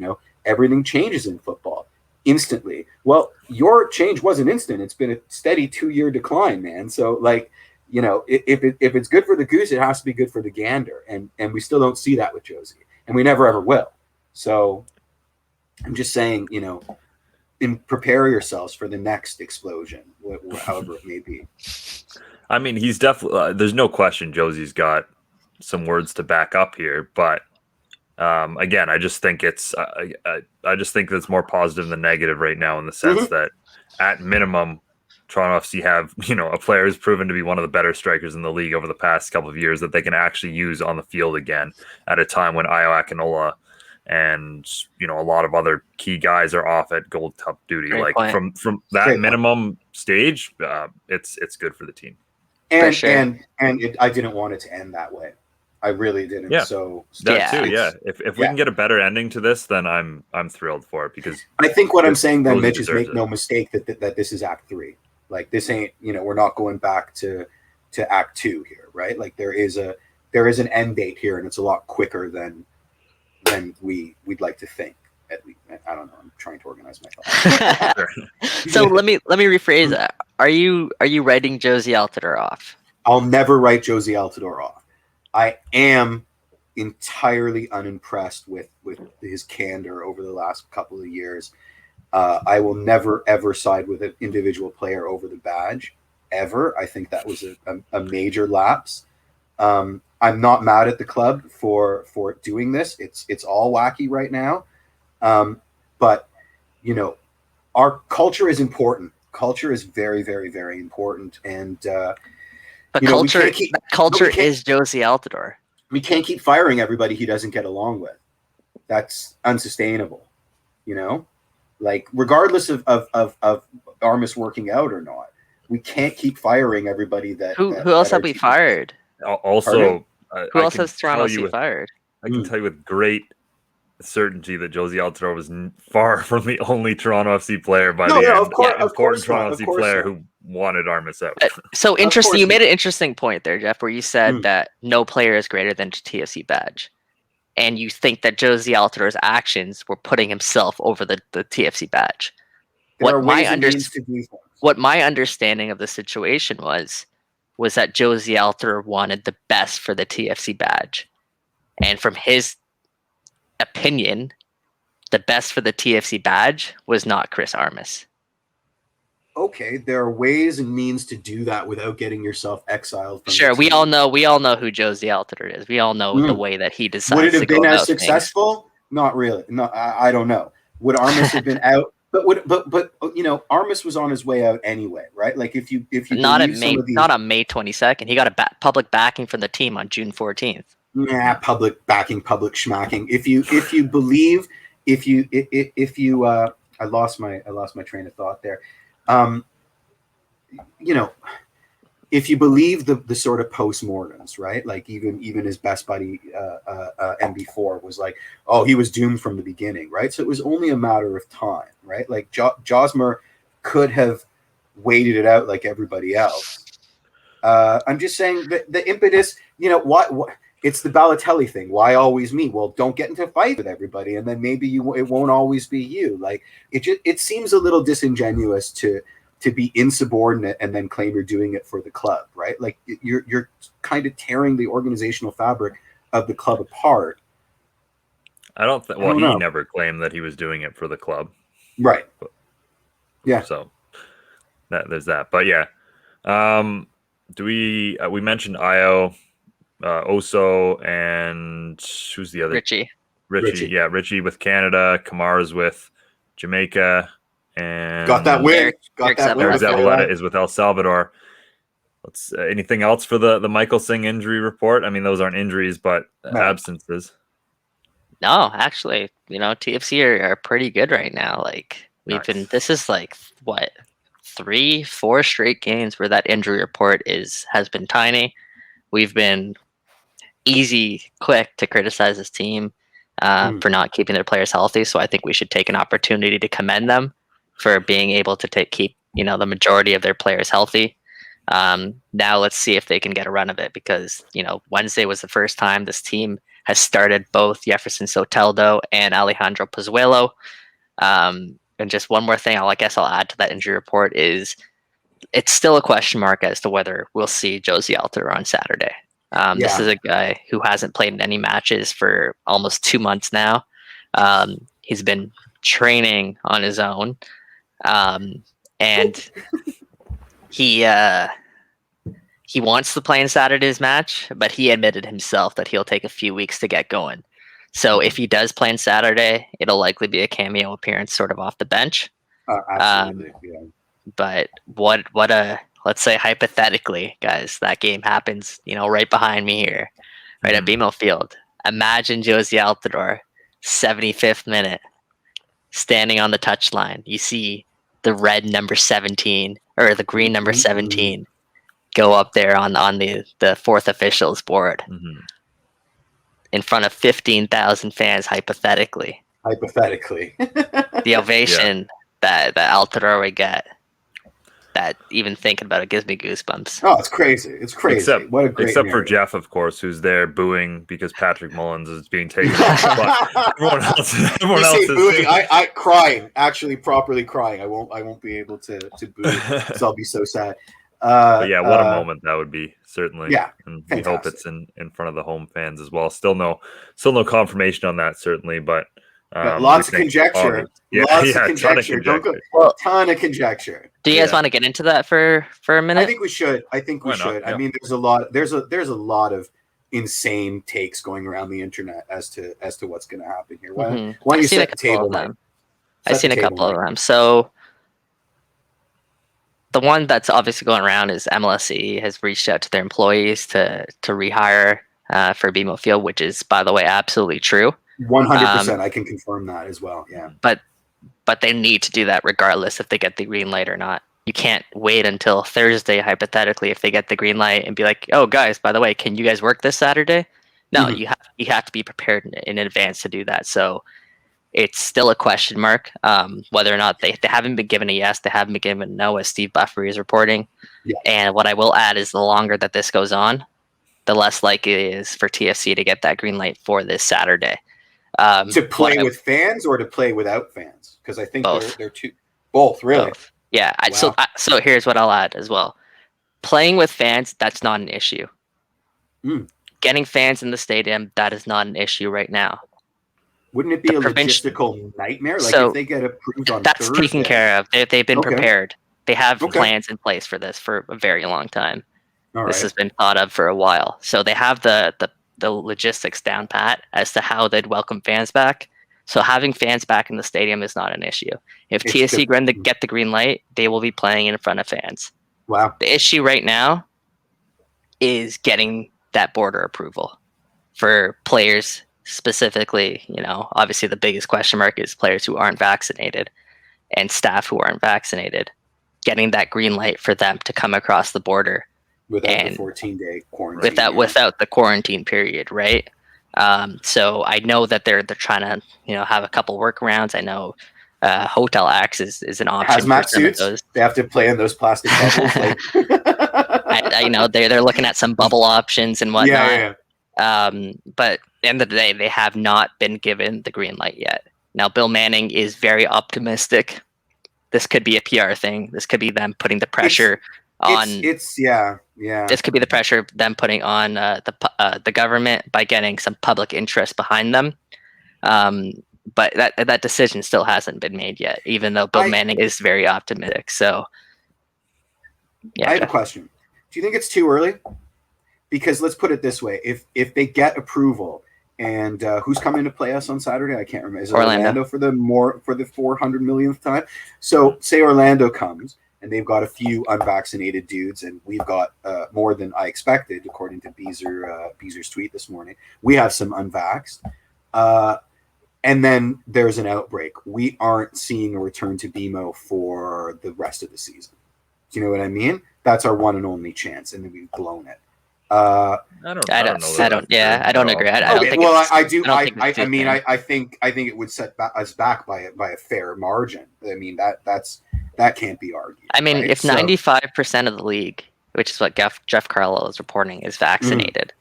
everything changes in football instantly. Well, your change wasn't instant. It's been a steady 2-year decline, man. So if it's good for the goose, it has to be good for the gander. And we still don't see that with Jozy, and we never ever will. So I'm just saying, prepare yourselves for the next explosion, however it may be. I mean, he's definitely, there's no question Jozy's got some words to back up here, but again, I just think I just think that's more positive than negative right now, in the sense that at minimum, Toronto FC have, a player who's proven to be one of the better strikers in the league over the past couple of years that they can actually use on the field again, at a time when Ayo Akinola and a lot of other key guys are off at Gold Cup duty. Great like point. from that minimum stage, it's good for the team. And sure. and I didn't want it to end that way. I really didn't. Yeah. So That too, yeah. If we can get a better ending to this, then I'm thrilled for it, because I think what I'm saying then, Jozy Mitch, is deserves make no mistake that this is Act 3. Like, this ain't, we're not going back to Act 2 here, right? Like, there is an end date here, and it's a lot quicker than we'd like to think. At least, I don't know. I'm trying to organize my thoughts. So let me rephrase that. Are you writing Jozy Altidore off? I'll never write Jozy Altidore off. I am entirely unimpressed with his candor over the last couple of years. I will never ever side with an individual player over the badge, ever. I think that was a major lapse. I'm not mad at the club for doing this. It's all wacky right now, but you know, our culture is important. Culture is very, very, very important, and But you know, we culture, can't keep culture is Jozy Altidore. we can't keep firing everybody he doesn't get along with. That's unsustainable. You know, like regardless of Armas working out or not, we can't keep firing everybody that Who else have we fired? Also, Who else has Toronto C fired? I can tell you with great certainty that Jozy Altidore was far from the only Toronto FC player by the end. Of course, Toronto FC player who wanted Armas out. So interesting. You made an interesting point there, Jeff, where you said that no player is greater than TFC badge, and you think that Jozy Altidore's actions were putting himself over the TFC badge. What my understanding of the situation was that Jozy Altidore wanted the best for the TFC badge, and from his opinion, the best for the TFC badge was not Chris Armas. Okay, there are ways and means to do that without getting yourself exiled from Sure, we all know who Jozy Altidore is. We all know the way that he decides. Would it have to been go as about successful? Things. Not really. No, I don't know. Would Armas have been out? But you know, Armas was on his way out anyway, right? Like if you not on May 22nd, he got a public backing from the team on June 14th. Nah, public backing, public schmacking. If you believe, I lost my train of thought there. You know, if you believe the sort of postmortems, right? Like even his best buddy MB4 was like, oh, he was doomed from the beginning, right? So it was only a matter of time, right? Like Josmer could have waited it out like everybody else. I'm just saying that the impetus, you know, what it's the Balotelli thing. Why always me? Well, don't get into a fight with everybody, and then maybe it won't always be you. Like it seems a little disingenuous to be insubordinate and then claim you're doing it for the club, right? Like you're kind of tearing the organizational fabric of the club apart. I don't think. Well, he never claimed that he was doing it for the club, right? But, yeah. So there's that. But yeah, do we mentioned Io, Oso, and who's the other? Richie. Yeah, Richie with Canada. Kamara's with Jamaica. And got that win. Eric Zavaleta is with El Salvador. Let's anything else for the Micheal Singh injury report? I mean, those aren't injuries, but absences. No, actually, you know, TFC are pretty good right now. Like this is like what 3-4 straight games where that injury report has been tiny. We've been quick to criticize this team for not keeping their players healthy. So I think we should take an opportunity to commend them for being able to keep the majority of their players healthy. Now let's see if they can get a run of it, because Wednesday was the first time this team has started both Jefferson Soteldo and Alejandro Pozuelo. And just one more thing I guess I'll add to that injury report is it's still a question mark as to whether we'll see Jozy Altidore on Saturday. This is a guy who hasn't played in any matches for almost 2 months now. He's been training on his own. And he wants to play in Saturday's match, but he admitted himself that he'll take a few weeks to get going. So if he does play on Saturday, it'll likely be a cameo appearance sort of off the bench. Absolutely, yeah. But let's say hypothetically, guys, that game happens, right behind me here, right at BMO Field. Imagine Jozy Altidore, 75th minute, standing on the touchline. You see the red number 17 or the green number 17 go up there on the fourth officials board in front of 15,000 fans, hypothetically. The ovation that Altidore would get, that even thinking about it gives me goosebumps. Oh, it's crazy. It's crazy. Except for Jeff, of course, who's there booing because Patrick Mullins is being taken off. But everyone else is booing. I crying, actually properly crying. I won't be able to boo because I'll be so sad. But yeah, what a moment that would be, certainly. Yeah, and fantastic. We hope it's in front of the home fans as well. Still no confirmation on that, certainly, but But lots of we think conjecture. pause. Yeah, Lots yeah, of conjecture. Don't go. Well, Ton of conjecture. do you guys Yeah. want to get into that for a minute? I think we should. Why not? I Yeah. mean, there's a lot. There's a lot of insane takes going around the internet as to what's going to happen here. Why don't I've you seen a set the couple table, of Mike? them. I've Set seen the a table, couple of Mike. them. So the one that's obviously going around is MLSE has reached out to their employees to rehire for BMO Field, which is, by the way, absolutely true. 100%. I can confirm that as well. Yeah. But they need to do that regardless if they get the green light or not. You can't wait until Thursday, hypothetically, if they get the green light and be like, "Oh, guys, by the way, can you guys work this Saturday?" No, Mhm. you have to be prepared in advance to do that. So it's still a question mark whether or not they haven't been given a yes, they haven't been given a no, as Steve Buffery is reporting. Yeah. And what I will add is the longer that this goes on, the less likely it is for TFC to get that green light for this Saturday. To play with fans or to play without fans? Because I think Both. they're two. Both, really. Both. Yeah. Wow. So here's what I'll add as well. Playing with fans, that's not an issue. Getting fans in the stadium, that is not an issue right now. Wouldn't it be a logistical nightmare? Like So if they get approved on that's Thursday, taken care of. They've been Okay. prepared. They have Okay. plans in place for this for a very long time. All This right. has been thought of for a while. So they have the logistics down pat as to how they'd welcome fans back. So having fans back in the stadium is not an issue. If It's TSC good. get the green light, they will be playing in front of fans. Wow. The issue right now is getting that border approval for players specifically. You know, obviously the biggest question mark is players who aren't vaccinated and staff who aren't vaccinated. Getting that green light for them to come across the border Without and the 14-day quarantine. without the quarantine period, right? So I know that they're trying to have a couple workarounds. I know Hotel X is an option for Hazmat some suits. of those. They have to play in those plastic bubbles. Like... they're looking at some bubble options and whatnot. Yeah. But at the end of the day, they have not been given the green light yet. Now, Bill Manning is very optimistic. This could be a PR thing. This could be them putting the pressure on. This could be the pressure them putting on the government by getting some public interest behind them. But that decision still hasn't been made yet, even though Bill Manning is very optimistic. So, yeah. I have a question. Do you think it's too early? Because let's put it this way: if they get approval, and who's coming to play us on Saturday? I can't remember. Is it Orlando for the 400 millionth time? So say Orlando comes and they've got a few unvaccinated dudes, and we've got more than I expected, according to Beezer's tweet this morning. We have some unvaxxed. And then there's an outbreak. We aren't seeing a return to BMO for the rest of the season. Do you know what I mean? That's our one and only chance, and then we've blown it. I don't agree. I don't think I think it would set us back by a fair margin. I mean, that can't be argued. I mean, right? if 95% of the league, which is what Jeff Carlisle is reporting, is vaccinated,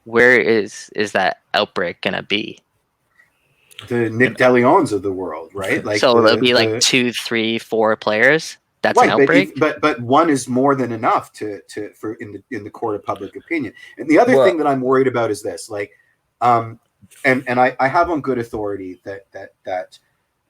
where is that outbreak gonna be? The Nick DeLeons of the world, right? Like, so it'll be like 2, 3, 4 players. That's an outbreak. But one is more than enough for in the court of public opinion. And the other thing that I'm worried about is this, like, and I have on good authority that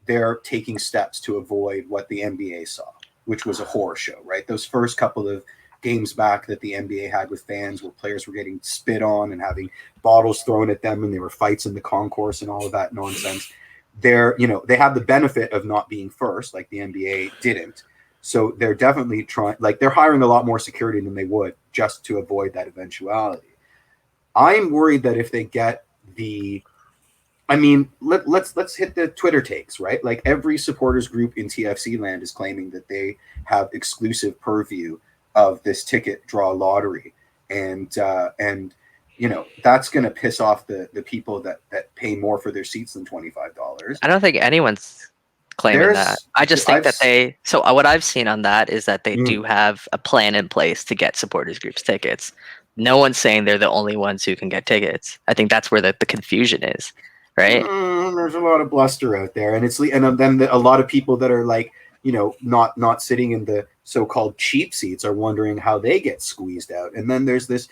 they're taking steps to avoid what the NBA saw, which was a horror show, right? Those first couple of games back that the NBA had with fans, where players were getting spit on and having bottles thrown at them, and there were fights in the concourse and all of that nonsense. They have the benefit of not being first, like the NBA didn't. So they're definitely trying, like, they're hiring a lot more security than they would just to avoid that eventuality. I'm worried that if they get let's hit the Twitter takes, right? Like, every supporters group in TFC land is claiming that they have exclusive purview of this ticket draw lottery. And that's going to piss off the people that pay more for their seats than $25. I don't think anyone's claiming that. I just think what I've seen on that is that they do have a plan in place to get supporters groups tickets. No one's saying they're the only ones who can get tickets. I think that's where the confusion is, right? There's a lot of bluster out there, and then a lot of people that are like, not sitting in the so-called cheap seats are wondering how they get squeezed out. And then there's this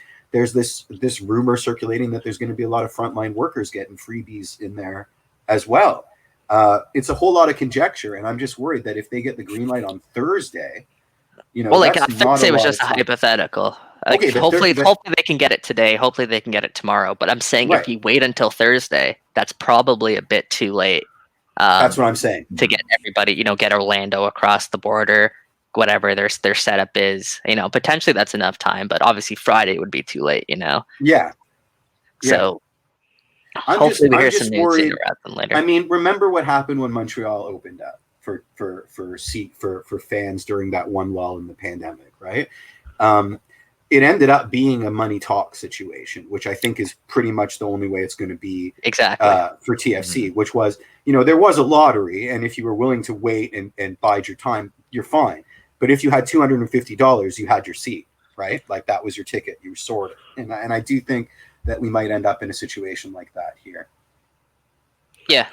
rumor circulating that there's going to be a lot of frontline workers getting freebies in their as well. It's a whole lot of conjecture, and I'm just worried that if they get the green light on Thursday, well, like that's I not say, a it was lot just of a time. hypothetical. Like, Okay, but hopefully they're- they can get it today. Hopefully they can get it tomorrow. But I'm saying Right. if you wait until Thursday, that's probably a bit too late. That's what I'm saying. To get everybody, get Orlando across the border, whatever their setup is. Potentially that's enough time, but obviously Friday would be too late. Yeah. So I'm hopefully we hear just some news worried. sooner rather than later. I mean, remember what happened when Montreal opened up for fans during that one lull in the pandemic, right? It ended up being a money talk situation, which I think is pretty much the only way it's going to be exactly for TFC, which was, there was a lottery, and if you were willing to wait and bide your time, you're fine. But if you had $250, you had your seat, right? Like that was your ticket. You were sorted. And I do think that we might end up in a situation like that here. Yeah.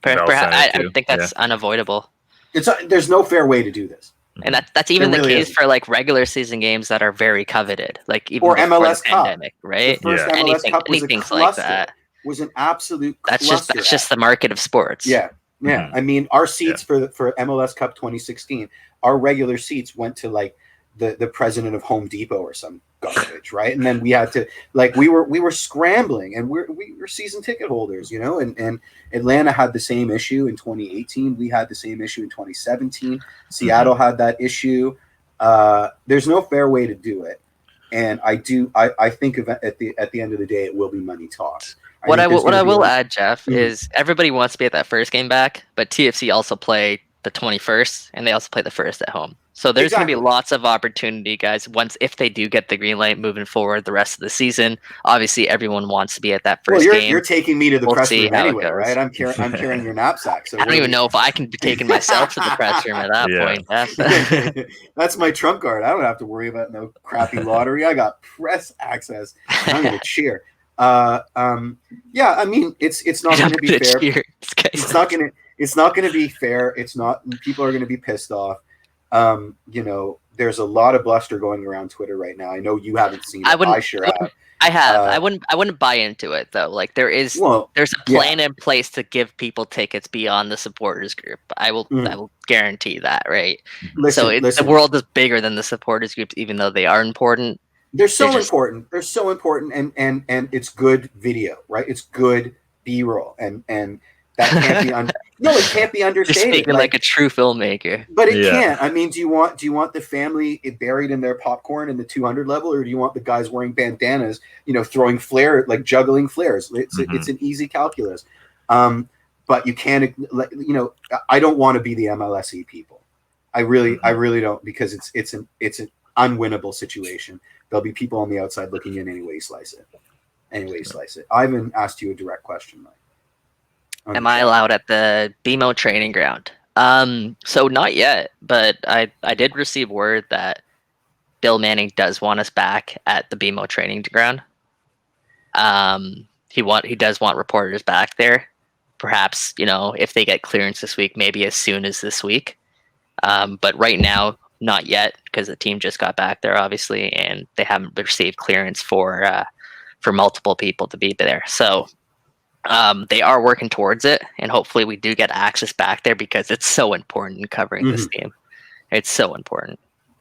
I think that's unavoidable. There's no fair way to do this. And that's even the case for like regular season games that are very coveted, like even or MLS Cup, pandemic, right? The first MLS Cup was a cluster. Like that was an absolute cluster. That's just the market of sports. Yeah. I mean, our seats for MLS Cup 2016, our regular seats went to like the president of Home Depot or some garbage, right? And then we had to we were scrambling, and we were season ticket holders, and Atlanta had the same issue in 2018. We had the same issue in 2017. Seattle had that issue. There's no fair way to do it, and I think at the end of the day, it will be money talks. What I will add, Jeff, is everybody wants to be at that first game back, but TFC also play the 21st, and they also play the first at home. So there's going to be lots of opportunity, guys. If they do get the green light moving forward the rest of the season, obviously everyone wants to be at that first game. You're taking me to the press room anyway, right? I'm carrying your knapsack. So I don't even know if I can be taking myself to the press room at that point. That's my trump card. I don't have to worry about no crappy lottery. I got press access. I'm going to cheer. I mean, it's not going to be fair. It's not going to be fair. It's not. People are going to be pissed off. There's a lot of bluster going around Twitter right now. I know you haven't seen it. I sure have. I have. I wouldn't buy into it though. Like there's a plan in place to give people tickets beyond the supporters group. I will guarantee that, right? Listen, the world is bigger than the supporters groups, even though they are important. They're so important. They're so important, and it's good video, right? It's good B-roll, and that can't be it can't be understated. You're speaking like a true filmmaker. But it can't. I mean, do you want the family buried in their popcorn in the 200 level, or do you want the guys wearing bandanas, throwing juggling flares? It's an easy calculus. But you can't. I don't want to be the MLSE people. I really don't, because it's an unwinnable situation. There'll be people on the outside looking in any way you slice it. I haven't asked you a direct question, Mike. Am I allowed at the BMO training ground? So not yet, but I did receive word that Bill Manning does want us back at the BMO training ground. He does want reporters back there. Perhaps, if they get clearance this week, maybe as soon as this week. But right now, not yet, because the team just got back there, obviously, and they haven't received clearance for multiple people to be there. So they are working towards it, and hopefully we do get access back there, because it's so important in covering this game. It's so important.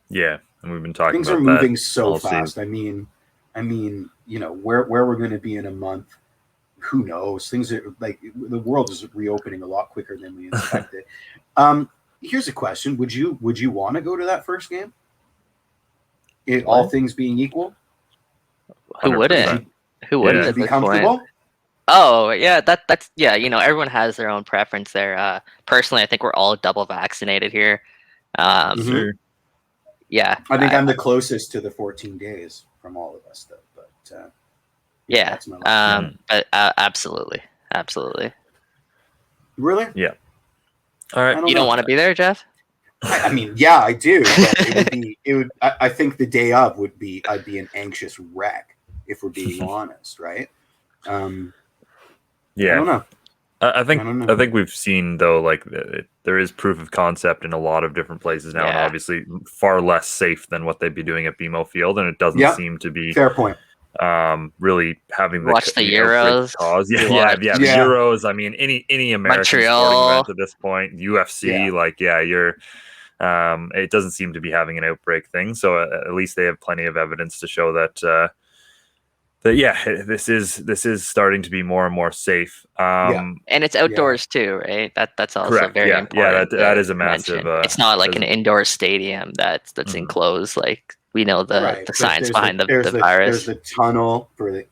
Yeah, and we've been talking Things about are moving so fast. Season. I mean, where we're going to be in a month, who knows? Things are the world is reopening a lot quicker than we expected. Here's a question: Would you want to go to that first game? All things being equal, who wouldn't? Who wouldn't? Be comfortable. Oh yeah, that's everyone has their own preference there. Personally, I think we're all double vaccinated here. Sure. Yeah, I think I'm the closest to the 14 days from all of us, though. But yeah, that's my but absolutely. Really? Yeah. All right. You don't want to be there, Jeff? I mean, yeah, I do. But it would. I think the day of would be. I'd be an anxious wreck, if we're being honest, right? Yeah. I don't know. I think we've seen, though, there is proof of concept in a lot of different places now, and obviously far less safe than what they'd be doing at BMO Field, and it doesn't seem to be fair point. really having the Watch the outbreak Euros. cause. You The watch- Euros. I mean, any American sporting Montreal. event at this point, UFC, Yeah. you're. It doesn't seem to be having an outbreak thing, so at least they have plenty of evidence to show that this is starting to be more and more safe. And it's outdoors too, right? That's also Correct. very important. That is a to massive. mention. It's not like as- an indoor stadium that's Mhm. enclosed. Like we know the But science there's behind the there's virus. the tunnel for the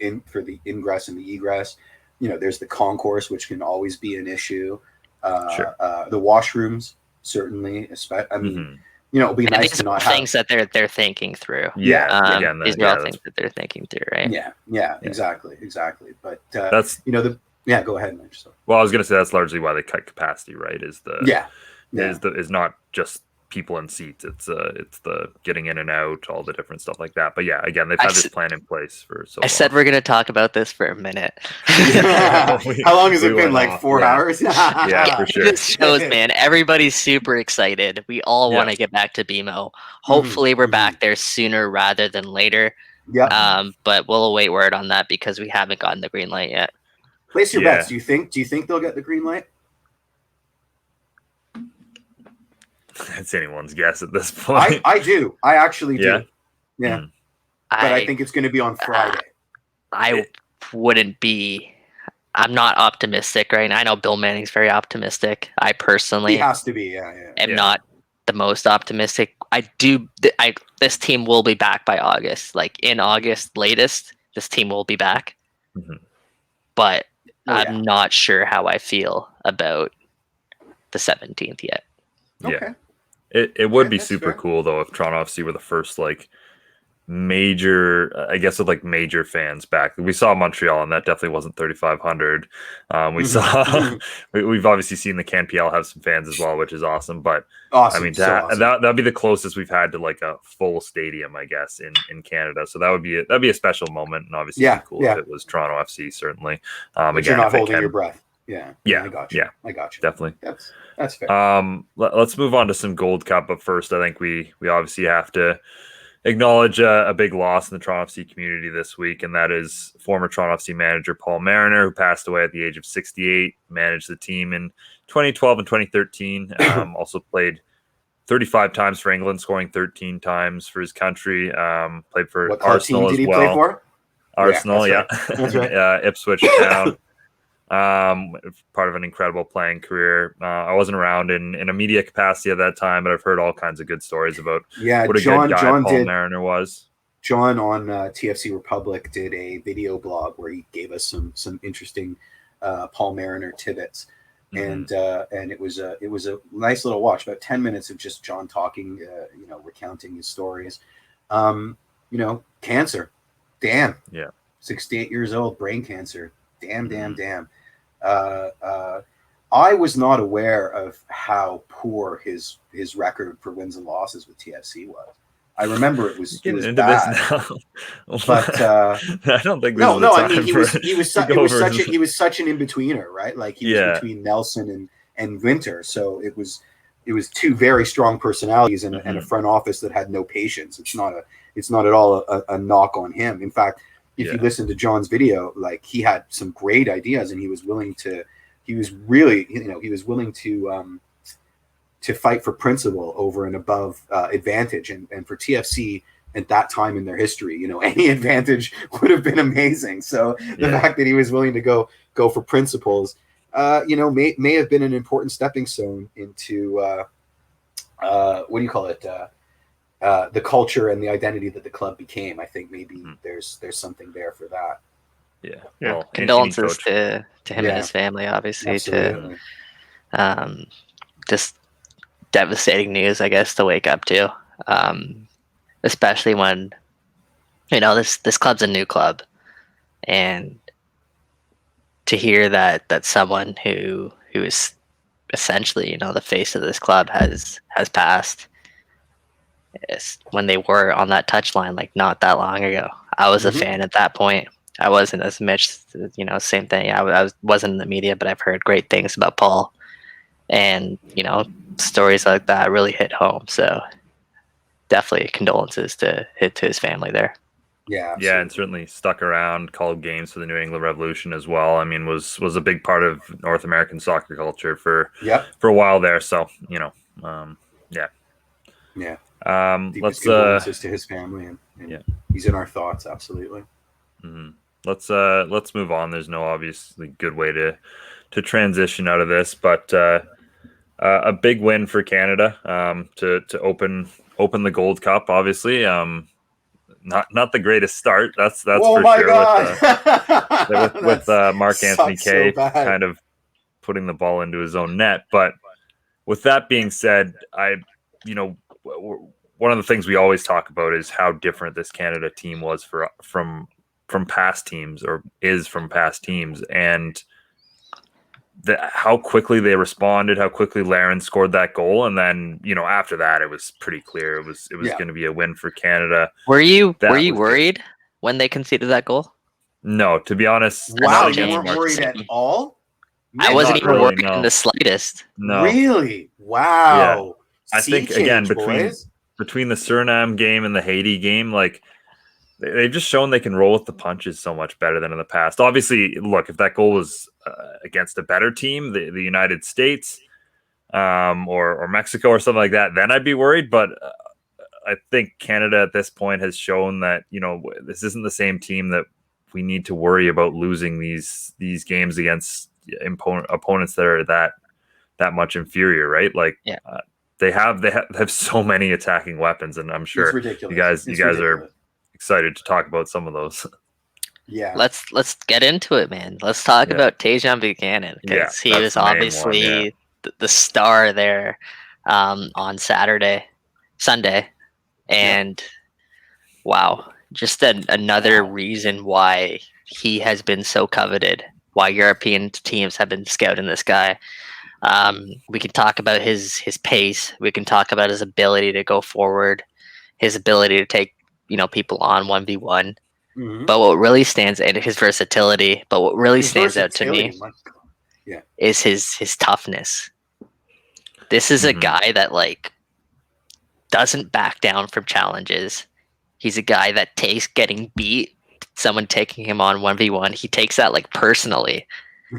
ingress and the egress. There's the concourse, which can always be an issue. Sure. The washrooms, certainly. I mean, Mhm. it'll be And nice these to are not have. things that they're thinking through. Yeah. Again, These are all things that they're thinking through, right? Yeah, exactly. But that's go ahead, Mitch. So. well, I was going to say that's largely why they cut capacity, right? Is not just people in seats. It's the getting in and out, all the different stuff like that. But yeah, again, they've had this plan in place for so long. I said we're going to talk about this for a minute. How long has it been? Like 4 hours? Yeah, for sure. This shows, man. Everybody's super excited. We all want to get back to BMO. Hopefully, we're back there sooner rather than later. Yeah. But we'll await word on that because we haven't gotten the green light yet. Place your bets. Do you think they'll get the green light? It's anyone's guess at this point. I do. I actually do. Yeah. Mm. But I think it's going to be on Friday. I wouldn't be. I'm not optimistic right now. I know Bill Manning's very optimistic. I personally he has to be. am not the most optimistic. This team will be back by August. Like in August latest, this team will be back. Mm-hmm. But I'm not sure how I feel about the 17th yet. Okay. It would be super cool though if Toronto FC were the first major, I guess, with major fans back. We saw Montreal, and that definitely wasn't 3,500. We saw we've obviously seen the CanPL have some fans as well, which is awesome. But I mean, that'd be the closest we've had to a full stadium, I guess, in Canada. So that'd be a special moment, and obviously it'd be cool if it was Toronto FC. Certainly, but again, you're not holding your breath. Yeah, I got you. I got you. Definitely. That's fair. Let's move on to some Gold Cup, but first, I think we obviously have to acknowledge a big loss in the Toronto FC community this week, and that is former Toronto FC manager Paul Mariner, who passed away at the age of 68. Managed the team in 2012 and 2013. Also played 35 times for England, scoring 13 times for his country. Played for Arsenal as well. What team did he play for? Arsenal, That's right. Ipswich Town. Part of an incredible playing career. I wasn't around in a media capacity at that time, but I've heard all kinds of good stories about what a good guy Paul Mariner was. John on TFC Republic did a video blog where he gave us some interesting Paul Mariner tidbits, and it was a nice little watch. About 10 minutes of just John talking, recounting his stories. Cancer, damn, 68 years old, brain cancer, damn. I was not aware of how poor his record for wins and losses with TFC was. I remember it was bad. But I don't think no. I mean, he was such an in-betweener, right? He was between Nelson and Winter, so it was two very strong personalities and a front office that had no patience. It's not at all a knock on him. In fact, if you listen to John's video, he had some great ideas, and he was willing to fight for principle over and above advantage. And for TFC at that time in their history, any advantage would have been amazing. So the fact that he was willing to go for principles, may have been an important stepping stone into what do you call it? The culture and the identity that the club became. I think maybe there's something there for that. Yeah. Well, condolences to him and his family, obviously. Absolutely. To just devastating news, I guess, to wake up to, especially when this club's a new club, and to hear that someone who is essentially the face of this club has passed. When they were on that touchline, not that long ago, I was a fan at that point. I wasn't as much, same thing. I wasn't in the media, but I've heard great things about Paul, and stories like that really hit home. So definitely condolences to his family there. Yeah, Yeah, and certainly stuck around, called games for the New England Revolution as well. I mean, was a big part of North American soccer culture for Yep. a while there. So yeah. Yeah. Let's Deepest condolences to his family, and yeah. he's in our thoughts. Absolutely. Let's move on. There's no obviously good way to transition out of this, but a big win for Canada to open the Gold Cup. Obviously, not the greatest start. That's Oh for my sure. God. With Mark Anthony Sucks so Kaye bad. kind of putting the ball into his own net. But with that being said, one of the things we always talk about is how different this Canada team was from past teams, or is from past teams, and how quickly they responded, how quickly Larin scored that goal, and then after that it was pretty clear it was going to be a win for Canada. Were you worried when they conceded that goal? No, to be honest. Wow, not you against weren't Mark worried Anthony. at all? I wasn't even really, worried no. in the slightest. No, Really? Wow. I think again boys. between the Suriname game and the Haiti game, like they've just shown they can roll with the punches so much better than in the past. Obviously, look, if that goal was against a better team, the United States or Mexico or something like that, then I'd be worried. But I think Canada at this point has shown that this isn't the same team that we need to worry about losing these games against opponents that are that much inferior, right? Like, they have so many attacking weapons, and I'm sure you guys are excited to talk about some of those. Yeah, let's get into it, man. Let's talk about Tajon Buchanan, because he was obviously the star there on Sunday, and wow, just another reason why he has been so coveted, why European teams have been scouting this guy. We can talk about his pace. We can talk about his ability to go forward, his ability to take people on 1v1. Mm-hmm. But what really stands out, his versatility. But what really stands out to me is his toughness. This is a guy that doesn't back down from challenges. He's a guy that takes getting beat, someone taking him on 1v1. He takes that personally,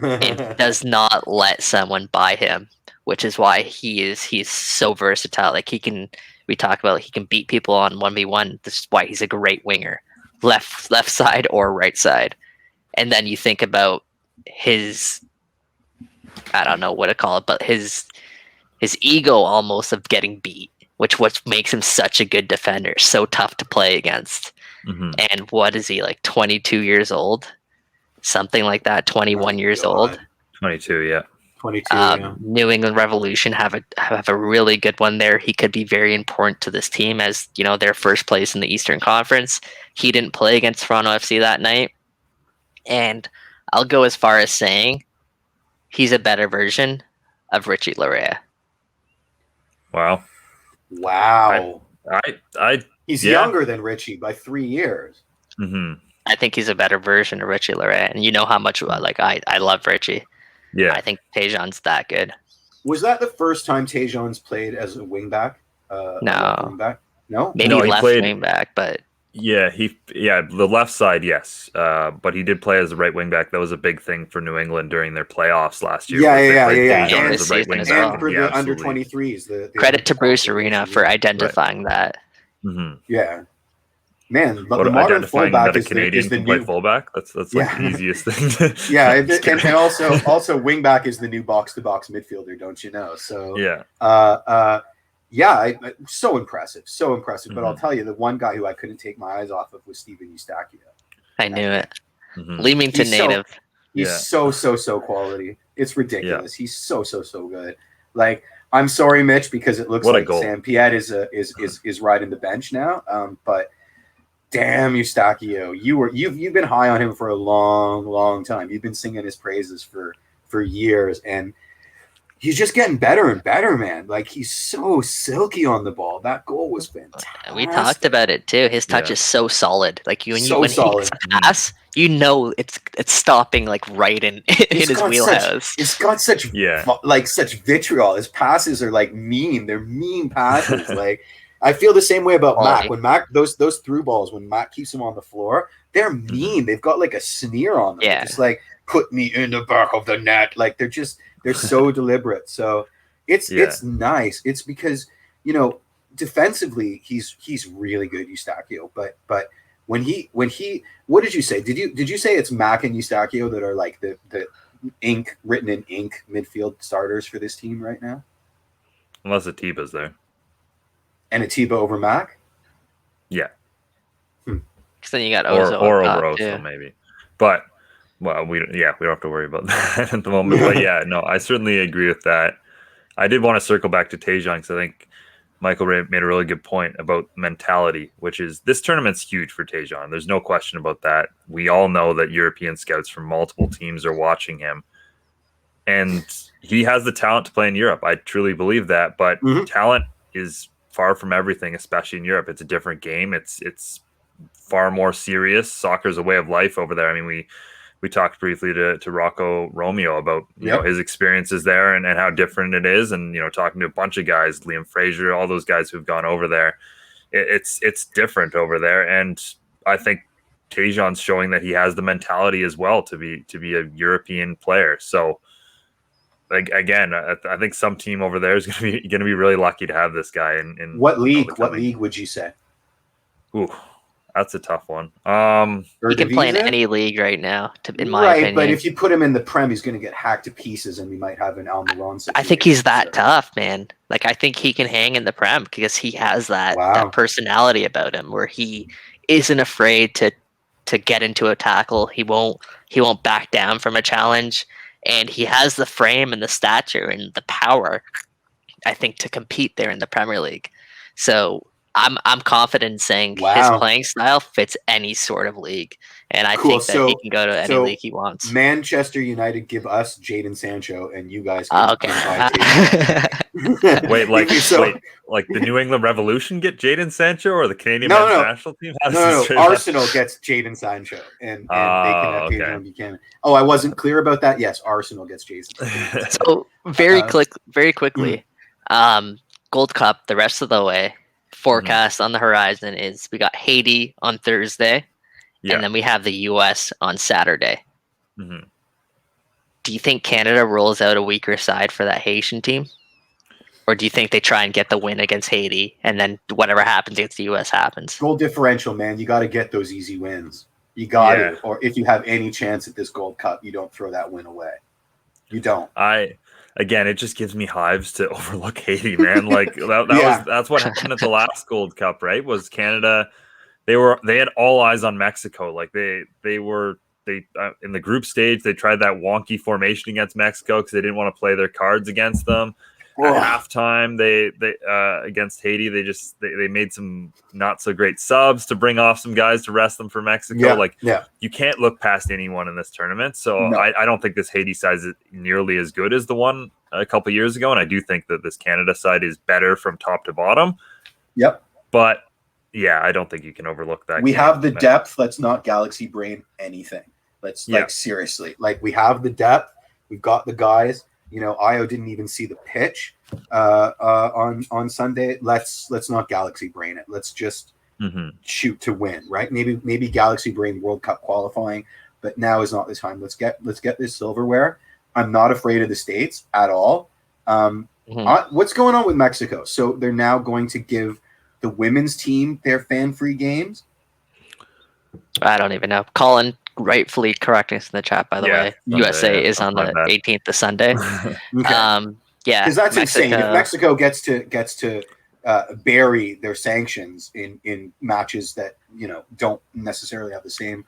and does not let someone buy him, which is why he's so versatile. We talk about he can beat people on 1v1. This is why he's a great winger, left side or right side. And then you think about his, I don't know what to call it, but his ego almost of getting beat, which what makes him such a good defender, so tough to play against. And what is he, 22 years old? Something like that, 21 years old. 22, yeah. 22. New England Revolution have a really good one there. He could be very important to this team as their first place in the Eastern Conference. He didn't play against Toronto FC that night, and I'll go as far as saying he's a better version of Richie Larea. Wow. He's younger than Richie by 3 years. I think he's a better version of Richie Larea, and you know how much I love Richie. Yeah, I think Tajon's that good. Was that the first time Tajon's played as a wingback? No. No? Maybe left wingback, but the left side, yes. But he did play as a right wingback. That was a big thing for New England during their playoffs last year. Yeah. And as a right and for the under 23s. Credit to Bruce Arena for identifying that. Yeah. Man, the modern fullback that a Canadian can play fullback. That's the easiest thing. And also wingback is the new box-to-box midfielder, don't you know? So so impressive. But I'll tell you, the one guy who I couldn't take my eyes off of was Steven Eustachio. I knew it. Leamington native. He's so quality. It's ridiculous. He's so good. I'm sorry, Mitch, because it looks like Sam Piet is riding the bench now. But damn, Eustachio, you've been high on him for a long time. You've been singing his praises for years, and he's just getting better and better, man. He's so silky on the ball. That goal was fantastic. We talked about it too. His touch is so solid. When he pass, it's stopping right in his wheelhouse. It's got such vitriol. His passes are mean. They're mean passes. I feel the same way about Quality. Mac. When Mac those through balls, when Mac keeps them on the floor, they're mean. They've got like a sneer on them. Yeah. Just like put me in the back of the net. Like they're so deliberate. So it's nice. It's because defensively he's really good, Eustachio. But when he what did you say? Did you say it's Mac and Eustachio that are like the ink written in ink midfield starters for this team right now? Unless Atiba's there. And Atiba over Mac? Yeah. Because then you got Ozo or up over top, too. Ozo maybe. But we don't have to worry about that at the moment. But yeah, no, I certainly agree with that. I did want to circle back to Tajon because I think Michael made a really good point about mentality, which is this tournament's huge for Tajon. There's no question about that. We all know that European scouts from multiple teams are watching him. And he has the talent to play in Europe. I truly believe that. But talent is far from everything, especially in Europe. It's a different game. It's far more serious. Soccer's a way of life over there. I mean, we talked briefly to Rocco Romeo about his experiences there and how different it is. And, talking to a bunch of guys, Liam Fraser, all those guys who've gone over there. It's different over there. And I think Tajon's showing that he has the mentality as well to be a European player. So, again, I think some team over there is going to be really lucky to have this guy. In what league? What league would you say? Ooh, that's a tough one. He can play in any league right now, in my opinion. But if you put him in the Prem, he's going to get hacked to pieces, and we might have an Almiron situation. I think he's that tough, man. Like, I think he can hang in the Prem because he has that personality about him where he isn't afraid to get into a tackle. He won't back down from a challenge. And he has the frame and the stature and the power, I think, to compete there in the Premier League. So I'm confident in saying his playing style fits any sort of league. And I think that he can go to any league he wants. Manchester United give us Jadon Sancho, and you guys can wait, like the New England Revolution get Jadon Sancho, or the Canadian men's national team? No. Arsenal gets Jadon Sancho, and they can have Tajon Buchanan. Oh, I wasn't clear about that. Yes, Arsenal gets Jadon Sancho. So very quickly, Gold Cup the rest of the way. Forecast on the horizon is we got Haiti on Thursday, and then we have the U.S. on Saturday. Do you think Canada rolls out a weaker side for that Haitian team? Or do you think they try and get the win against Haiti, and then whatever happens against the U.S. happens? Goal differential, man. You got to get those easy wins. You got to. Or if you have any chance at this Gold Cup, you don't throw that win away. You don't. Again, it just gives me hives to overlook Haiti, man. Like that's what happened at the last Gold Cup, right? Was Canada? They had all eyes on Mexico. Like they in the group stage, they tried that wonky formation against Mexico because they didn't want to play their cards against them. At halftime, they against Haiti, they made some not so great subs to bring off some guys to rest them for Mexico. You can't look past anyone in this tournament. So I don't think this Haiti side is nearly as good as the one a couple of years ago, and I do think that this Canada side is better from top to bottom. Yep. But yeah, I don't think you can overlook that. We have the depth. Let's not galaxy brain anything. Seriously, we have the depth. We've got the guys. Io didn't even see the pitch on Sunday. Let's not galaxy brain it. Let's just shoot to win, right? Maybe galaxy brain World Cup qualifying, but now is not the time. Let's get this silverware. I'm not afraid of the States at all. What's going on with Mexico? So they're now going to give the women's team their fan-free games? I don't even know. Colin rightfully correcting us in the chat, by the way. USA is on the 18th of Sunday. Because that's insane. If Mexico gets to bury their sanctions in matches that don't necessarily have the same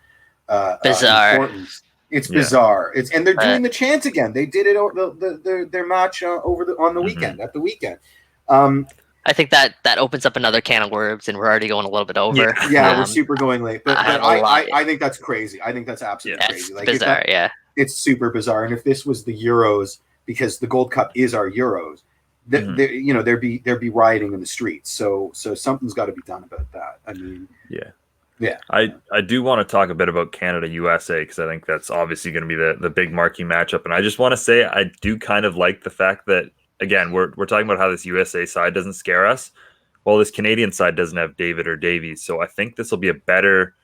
importance, it's bizarre. And they're doing the chant again. They did it their match on the weekend at the weekend. I think that opens up another can of worms, and we're already going a little bit over. Yeah, we're super going late. But I think that's crazy. I think that's absolutely crazy. Bizarre, it's super bizarre. And if this was the Euros, because the Gold Cup is our Euros, there'd be rioting in the streets. So something's got to be done about that. I mean, yeah. I do want to talk a bit about Canada USA because I think that's obviously going to be the big marquee matchup. And I just want to say I do kind of like the fact that, again, we're talking about how this USA side doesn't scare us. well, this Canadian side doesn't have David or Davies, so I think this will be a better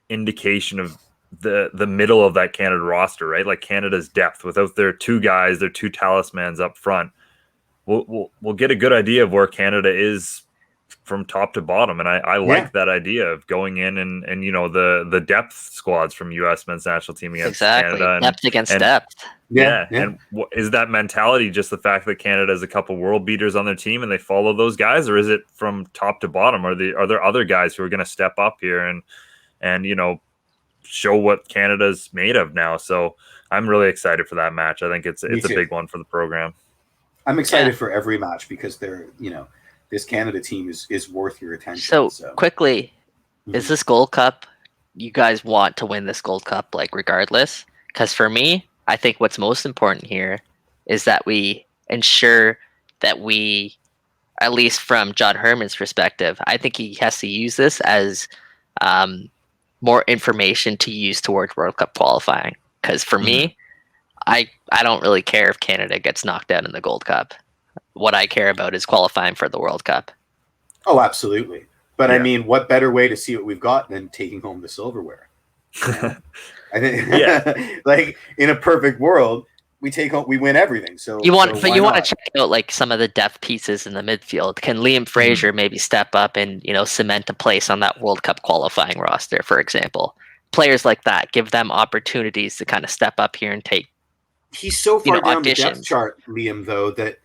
indication of the middle of that Canada roster, right? Like Canada's depth without their two guys, their two talismans up front. We'll get a good idea of where Canada is from top to bottom, and I like that idea of going in and the depth squads from U.S. men's national team against Canada, depth against depth. And is that mentality just the fact that Canada has a couple world beaters on their team and they follow those guys, or is it from top to bottom? Are there other guys who are going to step up here and show what Canada's made of now? So I'm really excited for that match. I think it's a big one for the program. I'm excited for every match because this Canada team is worth your attention. So quickly, is this Gold Cup, you guys want to win this Gold Cup, like regardless? Because for me, I think what's most important here is that we ensure that we, at least from John Herman's perspective, I think he has to use this as more information to use towards World Cup qualifying. Because for me, I don't really care if Canada gets knocked out in the Gold Cup. What I care about is qualifying for the World Cup. Oh, absolutely. But I mean, what better way to see what we've got than taking home the silverware? I think, like in a perfect world, we win everything. So you want to check out like some of the depth pieces in the midfield. Can Liam Fraser maybe step up and cement a place on that World Cup qualifying roster, for example? Players like that, give them opportunities to kind of step up here and take. He's so far down the depth chart, Liam, though, that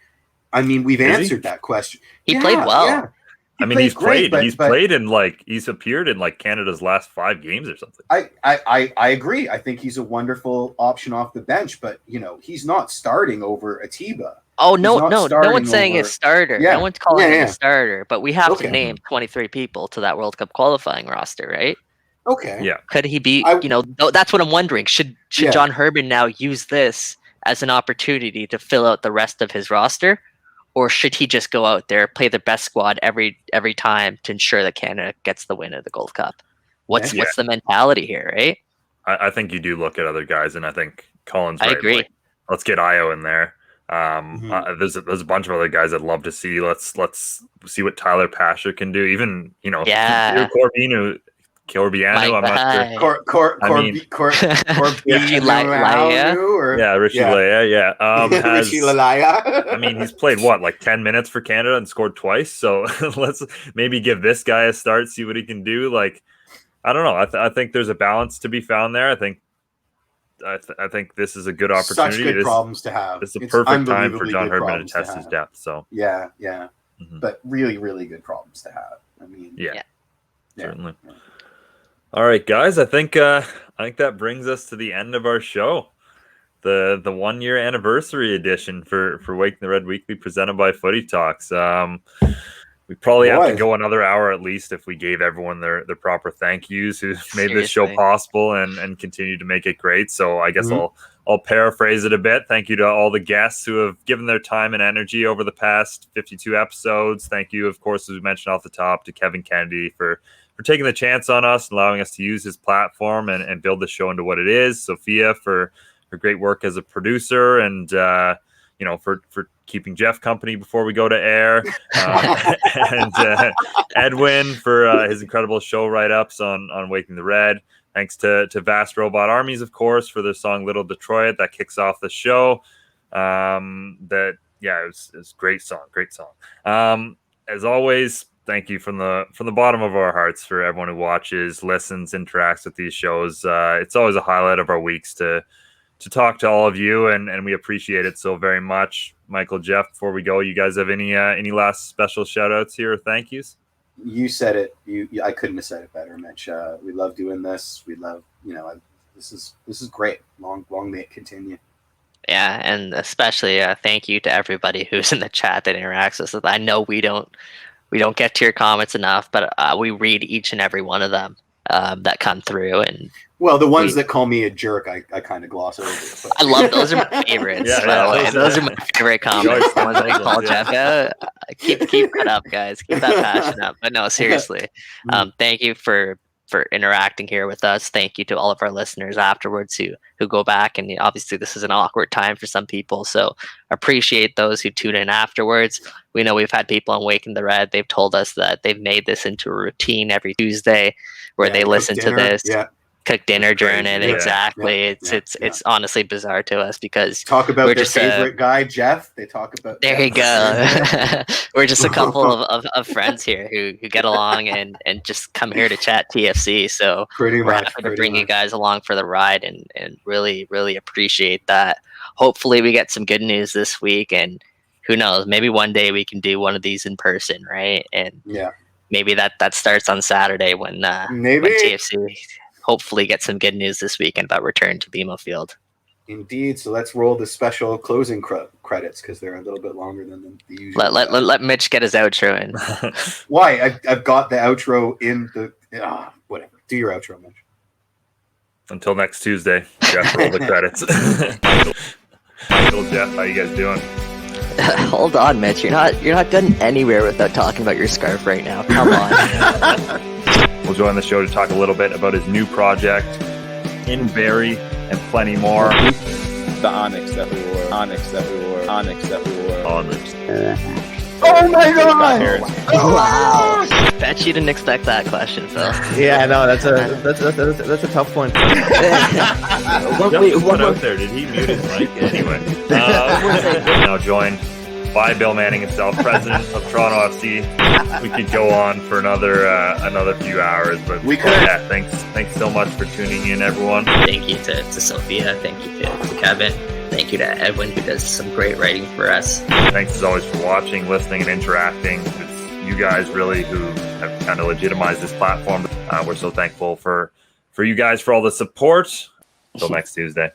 I mean, we've answered that question. He played well. Yeah. He's appeared in like Canada's last 5 games or something. I agree. I think he's a wonderful option off the bench, but he's not starting over Atiba. Oh no one's saying he's starter. Yeah. No one's calling him a starter, but we have to name 23 people to that World Cup qualifying roster, right? Okay. Yeah. Could he be? That's what I'm wondering. Should John Herman now use this as an opportunity to fill out the rest of his roster? Or should he just go out there, play the best squad every time to ensure that Canada gets the win of the Gold Cup? What's the mentality here, right? I think you do look at other guys, and I think Colin's right. I agree. Like, let's get Io in there. There's a bunch of other guys I'd love to see. Let's see what Tyler Pasher can do. Even Corbiano, I'm not sure. Richie Laia, Richie Laia. I mean, he's played like 10 minutes for Canada and scored twice. So let's maybe give this guy a start, see what he can do. Like, I don't know. I think there's a balance to be found there. I think this is a good opportunity. Such good problems to have. It's a perfect time for John Herman to test his depth. So but really, really good problems to have. I mean, certainly. Yeah. All right, guys. I think that brings us to the end of our show, the 1-year anniversary edition for Waking the Red Weekly, presented by Footy Talks. We probably have to go another hour at least if we gave everyone their proper thank yous who made this show possible and continue to make it great. So I guess I'll paraphrase it a bit. Thank you to all the guests who have given their time and energy over the past 52 episodes. Thank you, of course, as we mentioned off the top, to Kevin Kennedy for taking the chance on us, allowing us to use his platform and build the show into what it is. Sophia for her great work as a producer and, for keeping Jeff company before we go to air. And Edwin for his incredible show write-ups on Waking the Red. Thanks to Vast Robot Armies, of course, for their song Little Detroit that kicks off the show. It was great song. As always, thank you from the bottom of our hearts for everyone who watches, listens, interacts with these shows. It's always a highlight of our weeks to talk to all of you, and we appreciate it so very much. Michael, Jeff, before we go, you guys have any last special shout outs here or thank yous? You said it. I couldn't have said it better, Mitch. We love doing this. We love, this is great. Long may it continue. Yeah, and especially thank you to everybody who's in the chat that interacts with us. I know we don't get to your comments enough, but we read each and every one of them that come through. And the ones that call me a jerk, I kind of gloss over. But. I love those. Are my favorites. Those are my favorite comments. The ones that I call Jeff. Keep that up, guys. Keep that passion up. But no, seriously, thank you for for interacting here with us. Thank you to all of our listeners afterwards who go back, and obviously this is an awkward time for some people, so appreciate those who tune in afterwards. We know we've had people on Waking the Red. They've told us that they've made this into a routine every Tuesday where they listen to this. Cook dinner during it. Exactly. It's honestly bizarre to us because talk about their favorite guy, Jeff. They talk about there you go. We're just a couple of friends here who get along and just come here to chat TFC. So we're happy to bring you guys along for the ride and really, really appreciate that. Hopefully we get some good news this week, and who knows, maybe one day we can do one of these in person, right? And maybe that starts on Saturday when TFC hopefully get some good news this weekend about return to BMO Field. Indeed. So let's roll the special closing credits because they're a little bit longer than the usual. Let Mitch get his outro in. Why? I've got the outro in the whatever. Do your outro, Mitch. Until next Tuesday, Jeff, roll the credits. Michael, Jeff, how you guys doing? Hold on, Mitch. You're not getting anywhere without talking about your scarf right now. Come on. We'll join the show to talk a little bit about his new project, In Barrie, and plenty more. The Onyx that we wore. Oh my god! Wow. Bet you didn't expect that question, Phil. Yeah, I know. That's a tough one. What out there? Did he mute his mic? Anyway. Now joined by Bill Manning himself, president of Toronto FC. We could go on for another few hours, but we could. Yeah, thanks so much for tuning in, everyone. Thank you to Sophia. Thank you to Kevin. Thank you to Edwin, who does some great writing for us. Thanks as always for watching, listening, and interacting. It's you guys really who have kind of legitimized this platform. We're so thankful for you guys for all the support. Until next Tuesday.